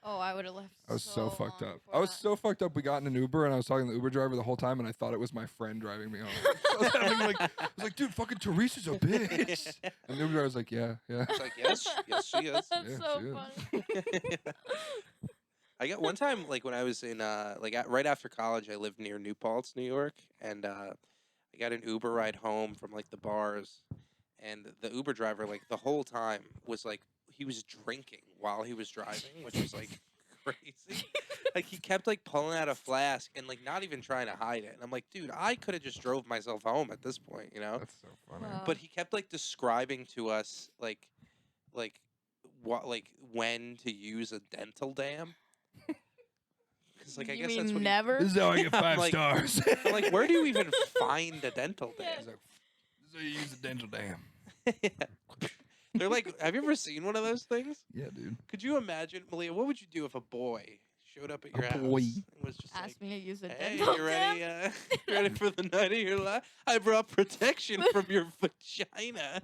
Oh, I would have left. I was so fucked long up. before I was that. so fucked up. We got in an Uber and I was talking to the Uber driver the whole time, and I thought it was my friend driving me home. I was having I was like, "Dude, fucking Teresa's a bitch." And the Uber driver was like, "Yeah, yeah." It's like yes, yes, she is. That's Yeah, so she is. funny. I got one time, like when I was in, right after college, I lived near New Paltz, New York, and I got an Uber ride home from like the bars, and the Uber driver, like the whole time, was like he was drinking while he was driving, which was like crazy. Like he kept like pulling out a flask and like not even trying to hide it. And I'm like, dude, I could have just drove myself home at this point, you know? That's so funny. Wow. But he kept like describing to us like what like when to use a dental dam. Because like I you guess mean that's what never? This is how I get I'm 5 like- stars. I'm like, where do you even find a dental Yeah. dam? He's like, "This is how you use a dental dam." Yeah. They're like, have you ever seen one of those things? Yeah, dude. Could you imagine, Malia? What would you do if a boy showed up at your house boy. and was just like, Asked me to use a "Hey, dental you ready? dam. You ready for the night of your life? I brought protection from your vagina."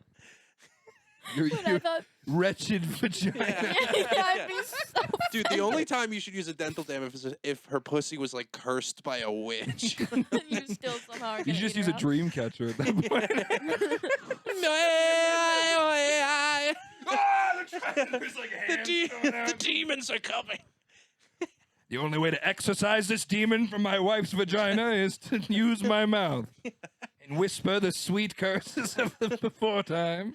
Your, But I your thought, wretched vagina. Yeah. I'd be so Dude, the only time you should use a dental dam is if her pussy was like cursed by a witch. and you still somehow are You gonna should just eat use her a out. dream catcher at that point. There's like hands going out. The demons are coming. The only way to exorcise this demon from my wife's vagina is to use my mouth and whisper the sweet curses of the before time.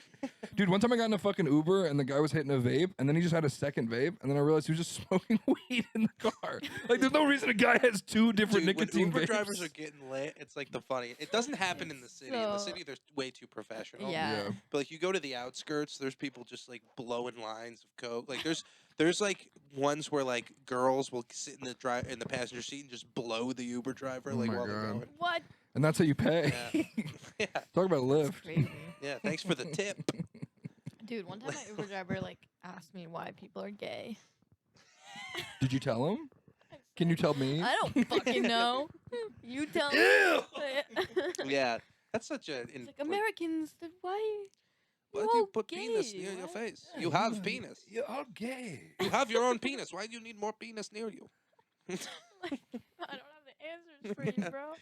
Dude, one time I got in a fucking Uber and the guy was hitting a vape, and then he just had a second vape, and then I realized he was just smoking weed in the car. Like, there's no reason a guy has 2 different Dude, when nicotine Uber vapes. drivers are getting lit, it's like the funny. It doesn't happen in the city. In the So- city, they're way too professional. Yeah. Yeah. But like you go to the outskirts, there's people just like blowing lines of coke. Like there's like ones where like girls will sit in the passenger seat and just blow the Uber driver Oh like my while they're God. going. What? And that's how you pay. Yeah. Yeah, Talk about That's Lyft. crazy. yeah. Thanks for the tip. Dude, one time my Uber driver like asked me why people are gay. Did you tell him? I Can you said, tell me? I don't fucking know. You tell me. Ew! Yeah, that's such a. It's like Americans. Why? Why you're do you all put penis gay, near your what? face? You have penis. You're all gay. You have your own penis. Why do you need more penis near you? Like, I don't have the answers for you, bro.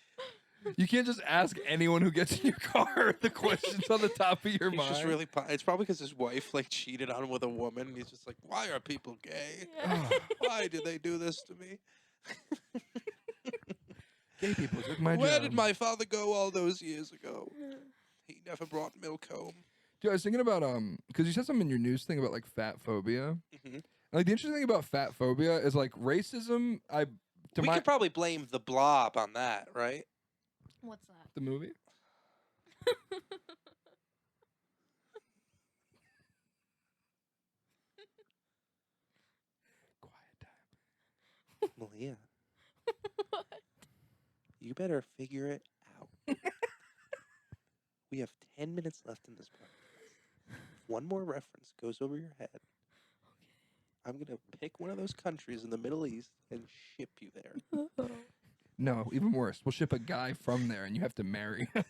You can't just ask anyone who gets in your car the questions on the top of your He's mind. just really. It's probably because his wife like cheated on him with a woman. And he's just like, why are people gay? Yeah. Why did they do this to me? Gay people took my Where job. did my father go all those years ago? He never brought milk home. Dude, I was thinking about because you said something in your news thing about like fat phobia. Mhm. Like the interesting thing about fat phobia is like racism. We could probably blame the Blob on that, right? What's that? the movie. Quiet time. Malia, you better figure it out. We have 10 minutes left in this podcast. One more reference goes over your head. I'm going to pick one of those countries in the Middle East and ship you there. No, even worse. We'll ship a guy from there, and you have to marry him.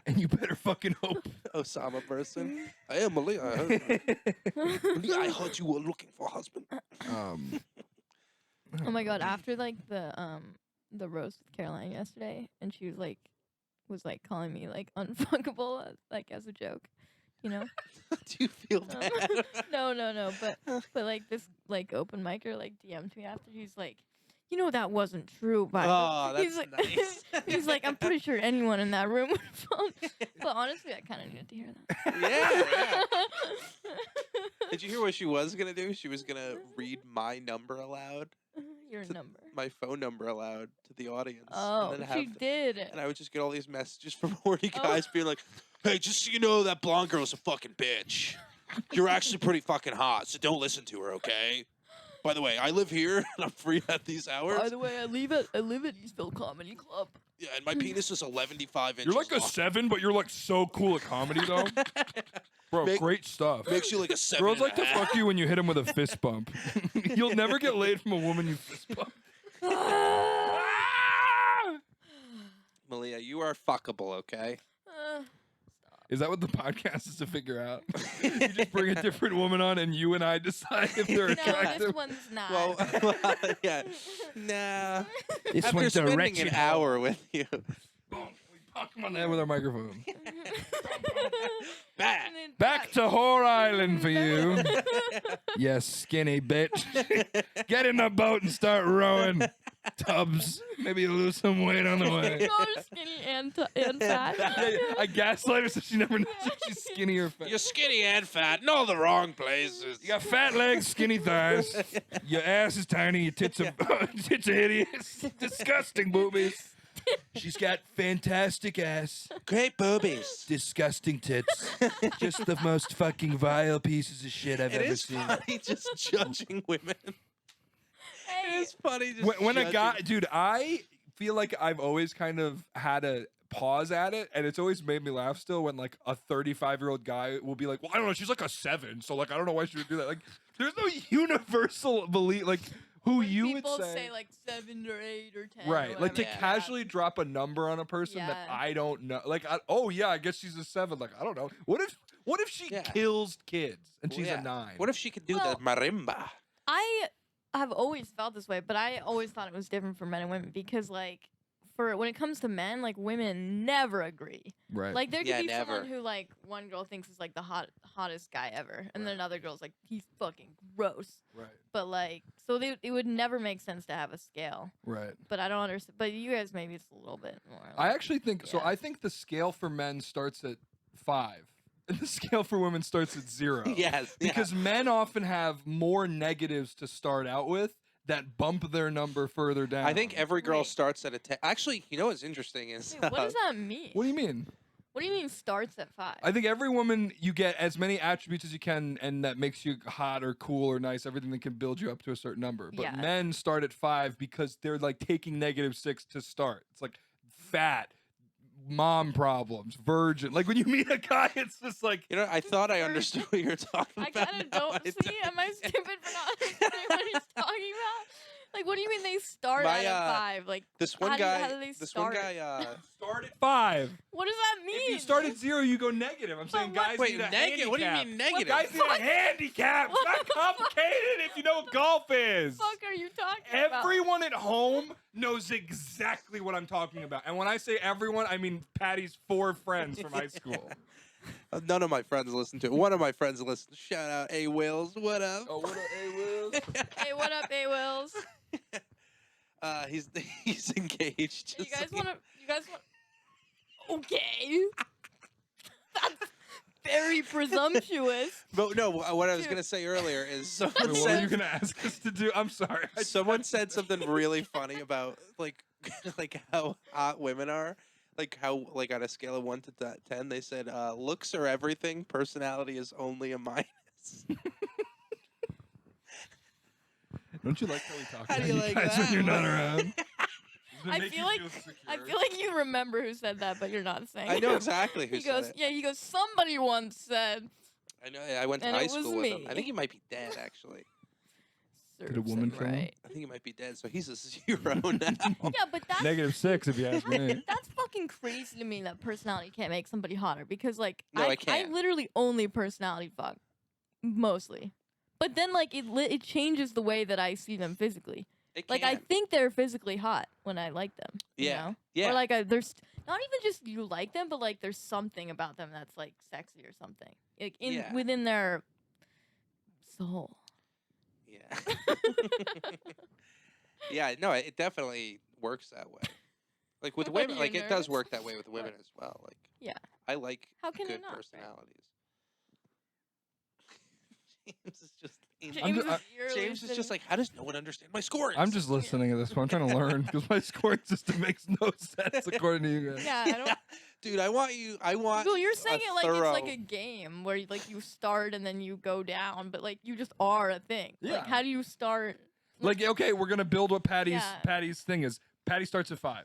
And you better fucking hope. Osama person. I am Malia. Malia, I heard you were looking for a husband. Oh my god! After like the the roast with Caroline yesterday, and she was like calling me like unfuckable, like as a joke, you know. Do you feel bad? No, but like this like open micer like DM'd me after. He's like, you know, that wasn't true. But Oh, that's he's like, nice. he's like, I'm pretty sure anyone in that room would have fallen. But honestly, I kind of needed to hear that. Yeah. Did you hear what she was gonna do? She was gonna read my number aloud, Your number. my phone number aloud to the audience. Oh, and then she did. And I would just get all these messages from horny Oh. guys being like, "Hey, just so you know, that blonde girl's a fucking bitch. You're actually pretty fucking hot, so don't listen to her, okay? By the way, I live here and I'm free at these hours. By the way, I live at Eastville Comedy Club. Yeah, and my penis is 11.5 inches You're like a long. 7, but you're like so cool at comedy though. Bro, Make- great stuff. Makes you like a 7. Girls like to fuck you when you hit them with a fist bump. You'll never get laid from a woman you fist bump. Malia, you are fuckable, okay? Is that what the podcast is to figure out? You just bring a different woman on and you and I decide if they're No, attractive? this one's not. Well, yeah. Nah. This After one's a spending wretched an hole. hour with you. Boom. We punk him on the head with our microphone. Back. Back to Whore Island for you. You skinny bitch. Get in the boat and start rowing. Tubbs. Maybe you'll lose some weight on the way. You're skinny and fat. I gaslight her so she never knows if she's skinny or fat. You're skinny and fat in all the wrong places. You got fat legs, skinny thighs. Your ass is tiny. Your tits are hideous. Disgusting boobies. She's got fantastic ass. Great boobies. Disgusting tits. Just the most fucking vile pieces of shit I've It ever is seen. funny just judging women. Hey, It is funny just When a judging. guy, dude, I feel like I've always kind of had a pause at it, and it's always made me laugh still when like a 35-year-old guy will be like, well, I don't know, she's like a 7, so like I don't know why she would do that. Like, there's no universal belief, like who when you would people say. like 7 or 8 or 10. Right, or like to whatever. casually drop a number on a person that Yeah. I don't know. Like, oh yeah, I guess she's a 7. Like, I don't know. What if she Yeah. kills kids and Well, she's yeah. a 9? What if she could do Well- the marimba? I have always felt this way, but I always thought it was different for men and women because like for when it comes to men, like women never agree. Right. Like there could Yeah, be never. someone who like one girl thinks is like the hottest guy ever, and then another girl's like he's fucking gross. right. But like so it would never make sense to have a scale. Right. But I don't understand. But you guys maybe it's a little bit more. I like- actually think so. Yeah. I think the scale for men starts at 5, and the scale for women starts at 0. Yes. Because men often have more negatives to start out with that bump their number further down. I think every girl Wait. starts at a 10. Actually, you know what's interesting is Wait, what does that mean? What do you mean? What do you mean starts at 5? I think every woman, you get as many attributes as you can, and that makes you hot or cool or nice, everything that can build you up to a certain number. But Yeah. men start at 5 because they're like taking -6 to start. It's like fat, mom problems, virgin. Like when you meet a guy, it's just like, You know, I thought I understood what you were talking I about. kind of now don't I see. Am I stupid for not understanding what he's talking about? Like, what do you mean they start My, at a 5? Like, This one How guy. do they This start? one guy. start at 5. what does that mean? If you start at 0, you go negative. I'm saying what- guys Wait, need a negative? What do you handicap. mean negative? Guys need a handicap. It's not complicated if you know what golf is. What the fuck are you talking about? Everyone at home knows exactly what I'm talking about. And when I say everyone, I mean Patty's 4 friends from high school. None of my friends listen to it. One of my friends listens. Shout out, A. Wills. What up? Oh, what up, A-Wills? Hey, what up, A Wills? He's engaged. You just guys so want to? You guys want? Okay. That's very presumptuous. But no, what I was Dude. gonna say earlier is someone Wait, what are you said going to ask us to do? I'm sorry. someone said something really funny about like like how hot women are. Like how like on a scale of 1 to 10, they said looks are everything, personality is only a minus. Don't you like how we talk How do about you you like guys that? when you're not around? Does it I make feel you like- secure? I feel like you remember who said that, but you're not saying. I it. know exactly who He said goes, it. yeah. He goes. Somebody once said. I know. I went to And high it was school with him. me. I think he might be dead actually. Did a woman serves kill him him? right. I think he might be dead. So he's a 0 now. Yeah, but that's -6 if you ask me. that's fucking crazy to me that personality can't make somebody hotter because like No, I it can't. literally only personality fuck mostly, but then like it changes the way that I see them physically. It Like I can. think they're physically hot when I like them. You Yeah. know? Yeah. Or like there's not even just you like them, but like there's something about them that's like sexy or something. Like Yeah. within their soul. Yeah. Yeah, no, it definitely works that way. Like with Are women, you like it does nervous? work that way with women as well. Like Yeah. I like How can good it not, right? personalities. James is just I'm ju- I- James is just like, how does no one understand my scoring? I'm just listening at this point. I'm trying to learn because my scoring system makes no sense according to you guys. Yeah, I don't. Dude, I want. Well, you're saying it like it's like thorough- a game where like you start and then you go down, but like you just are a thing. Like Yeah. how do you start? Like, okay, we're gonna build what Yeah. Patty's thing is. Patty starts at 5.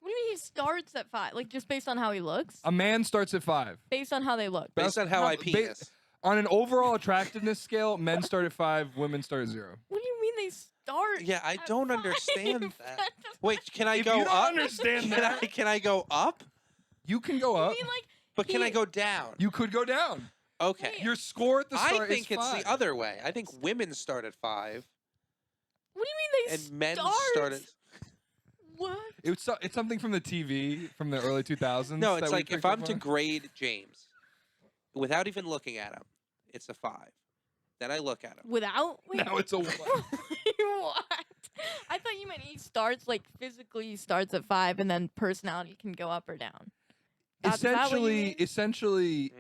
What do you mean he starts at 5? Like just based on how he looks? A man starts at 5. Based on how they look. based on how I ba- penis. On an overall attractiveness scale, men start at 5, women start at 0. What do you mean they start? Yeah, I at don't 5? understand that. doesn't- Wait, can I If go you don't up? understand can that- can I go up? You can go You up. mean like But can I He- go down? You could go down. Okay. Wait. Your score at the start I think is it's 5. the other way. I think women start at 5 what do you mean they and men start? start at. What? It's something from the TV from the early 2000s. No, that it's we like if picked up I'm to on. grade James, without even looking at him, it's a 5. Then I look at him. Without? Wait, Now it's a 1. what? I thought you meant he starts like physically he starts at 5 and then personality can go up or down. Is that what you mean? Essentially,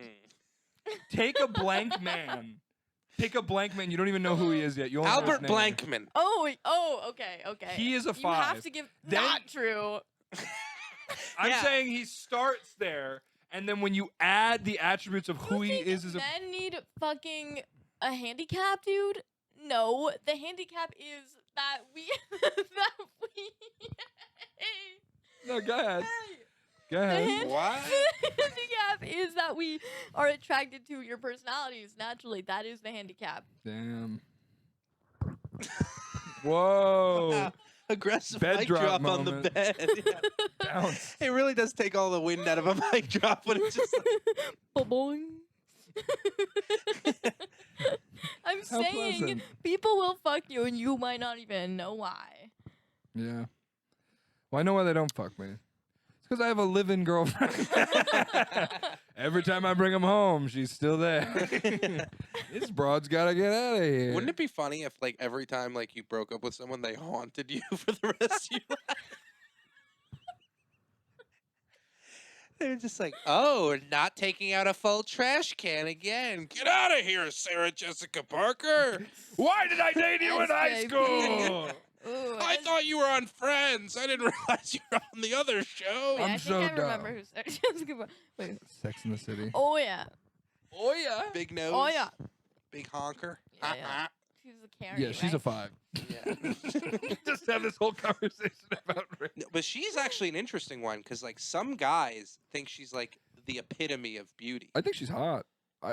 Mm. take a blank man. Pick a blank man. You don't even know who he is yet. You only know his Albert name. Blankman. Okay. He is a You have 5. to give Then- not true. I'm Yeah. saying he starts there, and then when you add the attributes of who he You think is as a men need fucking a handicap, dude? No, the handicap is that we that we. no, go ahead. Hey, Go the ahead. What? handicap is that we are attracted to your personalities naturally. That is the handicap. Damn. Whoa. Wow. Aggressive Bed mic drop drop on the moment. bed. Yeah. Bounce. It really does take all the wind out of a mic drop when it's just like, Boing. I'm How saying pleasant. people will fuck you and you might not even know why. Yeah. Well, I know why they don't fuck me. It's because I have a live-in girlfriend. Every time I bring him home, she's still there. This broad's got to get out of here. Wouldn't it be funny if like every time like you broke up with someone they haunted you for the rest of your life? They're just like, oh, not taking out a full trash can again. Get out of here, Sarah Jessica Parker. Why did I date you in high SJP. school? Ooh, I thought you were on Friends. I didn't realize you were on the other show. Wait, I'm I think so I remember dumb. who Sarah Jessica Parker. Wait. Sex in the City. Oh yeah. Oh, yeah. Big nose. Oh yeah. Big honker. Yeah, yeah. She's a Karen. Yeah, she's a 5. Yeah. Just have this whole conversation about race. No, but she's actually an interesting one because like some guys think she's like the epitome of beauty. I think she's hot.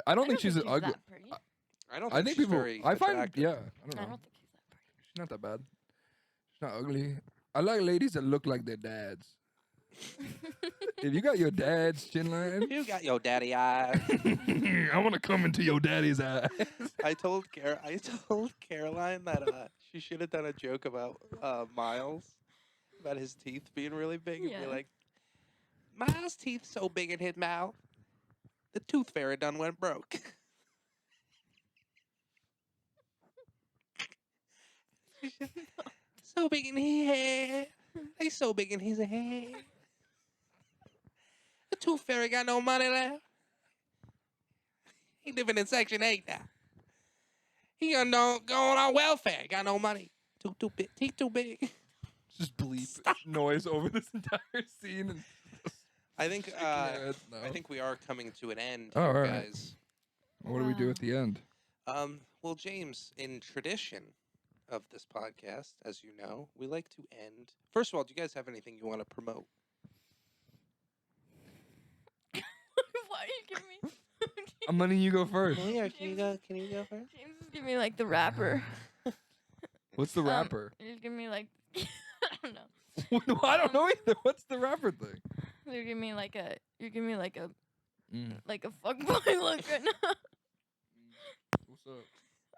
I don't think she's ugly. that pretty. I don't I think think she's people. very I find. attractive. Yeah. I don't know. I don't think she's that pretty. She's not that bad. She's not ugly. I like ladies that look like their dads. If you got your dad's chin line, You got your daddy eyes. I want to come into your daddy's eyes. I told Caroline that she should have done a joke about Miles, about his teeth being really big, and Yeah. be like, Miles' teeth so big in his mouth, the tooth fairy done went broke. So big in his head, they so big in his head. The tooth fairy got no money left. He living in Section 8 now. He going on welfare. Got no money. Too big. Teeth too big. Just bleep noise over this entire scene. And I think shaking your head no. I think we are coming to an end, Oh, here, all right. guys. What do we do at the end? Well, James, in tradition of this podcast, as you know, we like to end. First of all, do you guys have anything you want to promote? Why are you giving me? I'm letting you go first. Yeah, can you go first? James is giving me like the rapper. What's the rapper? He's giving me like I don't know. No, I don't know either. What's the rapper thing? You're giving me like a Mm. like a fuckboy look right now. What's up?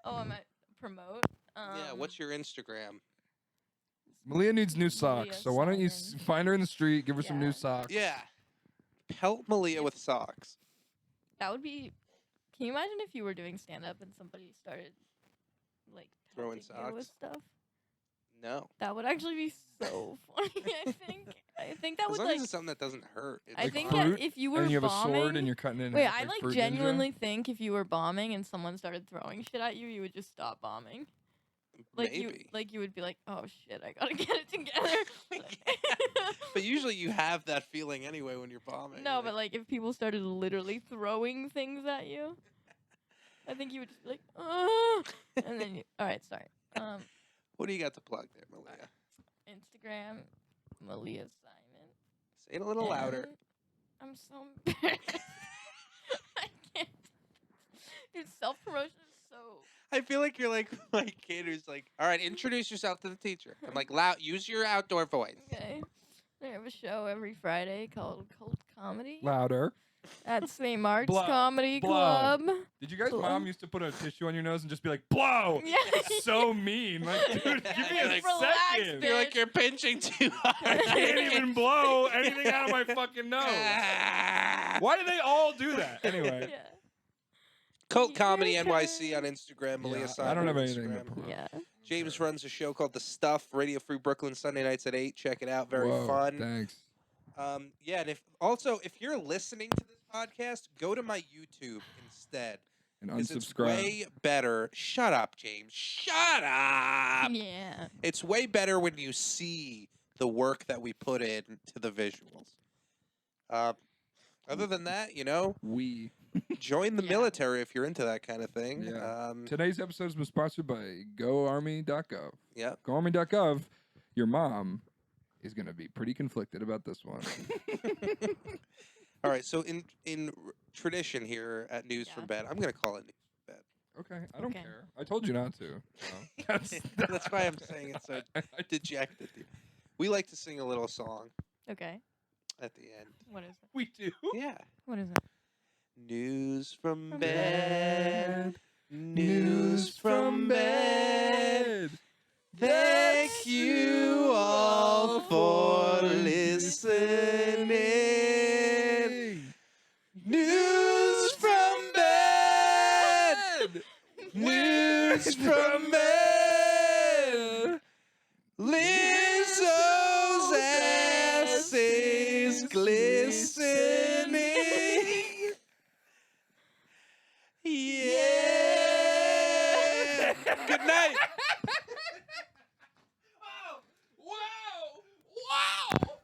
Oh, I might promote. Yeah, what's your Instagram? Malia needs new Malia socks. So why don't you Simon. find her in the street, give her some new Yeah. socks? Yeah. Pelt Malia with socks. That would be. Can you imagine if you were doing stand up and somebody started like Throwing pelting you with socks? stuff? No. That would actually be so funny. I think that As would long like. as it's something that doesn't hurt. It's I Like think fine. fruit, that if you were And you have bombing, a sword and you're cutting it in wait, half I like like Fruit Ninja? genuinely think if you were bombing and someone started throwing shit at you, you would just stop bombing. Like Maybe. you would be like, oh shit, I gotta get it together. But usually you have that feeling anyway when you're bombing. No, but like if people started literally throwing things at you, I think you would just be like, oh, and then you. All right, sorry. What do you got to plug there, Malia? Instagram, Malia Simon. Say it a little louder. And I'm so embarrassed. I can't. Dude, self promotion is so. I feel like you're like my kid who's like, all right, introduce yourself to the teacher. I'm like, loud. Use your outdoor voice. Okay. I have a show every Friday called Cult Comedy Louder. at St. Mark's Blow. Comedy Blow. Club. Did you guys' Blow. mom used to put a tissue on your nose and just be like, blow? Yeah. It's so mean. Like, dude, give me a Like, relax, second. bitch. You're like you're pinching too hard. I can't even blow anything out of my fucking nose. Why do they all do that? Anyway. Yeah. Cult Comedy Your NYC turn. on Instagram. Malia Yeah, Simon I don't have on anything to Instagram. promote. Yeah. James runs a show called The Stuff, Radio Free Brooklyn, Sunday nights at 8. Check it out. Very Whoa, fun. Thanks. Yeah, and if you're listening to this podcast, go to my YouTube instead. And 'Cause it's unsubscribe. way better. Shut up, James. Shut up. Yeah. It's way better when you see the work that we put in to the visuals. Other than that, We. join the Yeah. military if you're into that kind of thing. Yeah. Today's episode has been sponsored by GoArmy.gov. Yeah. GoArmy.gov, your mom is going to be pretty conflicted about this one. All right. So in tradition here at News Yeah. from Bed, I'm gonna call it News from Bed. Okay, I don't Okay. care. I told you not to. so That's why I'm saying it so dejected. We like to sing a little song Okay. at the end. What is it? We do. Yeah. What is it? News from From bed. News from bed. Thank you all for listening. News from bed. News from bed. Lizzo's ass is glistening. Yeah. Good night.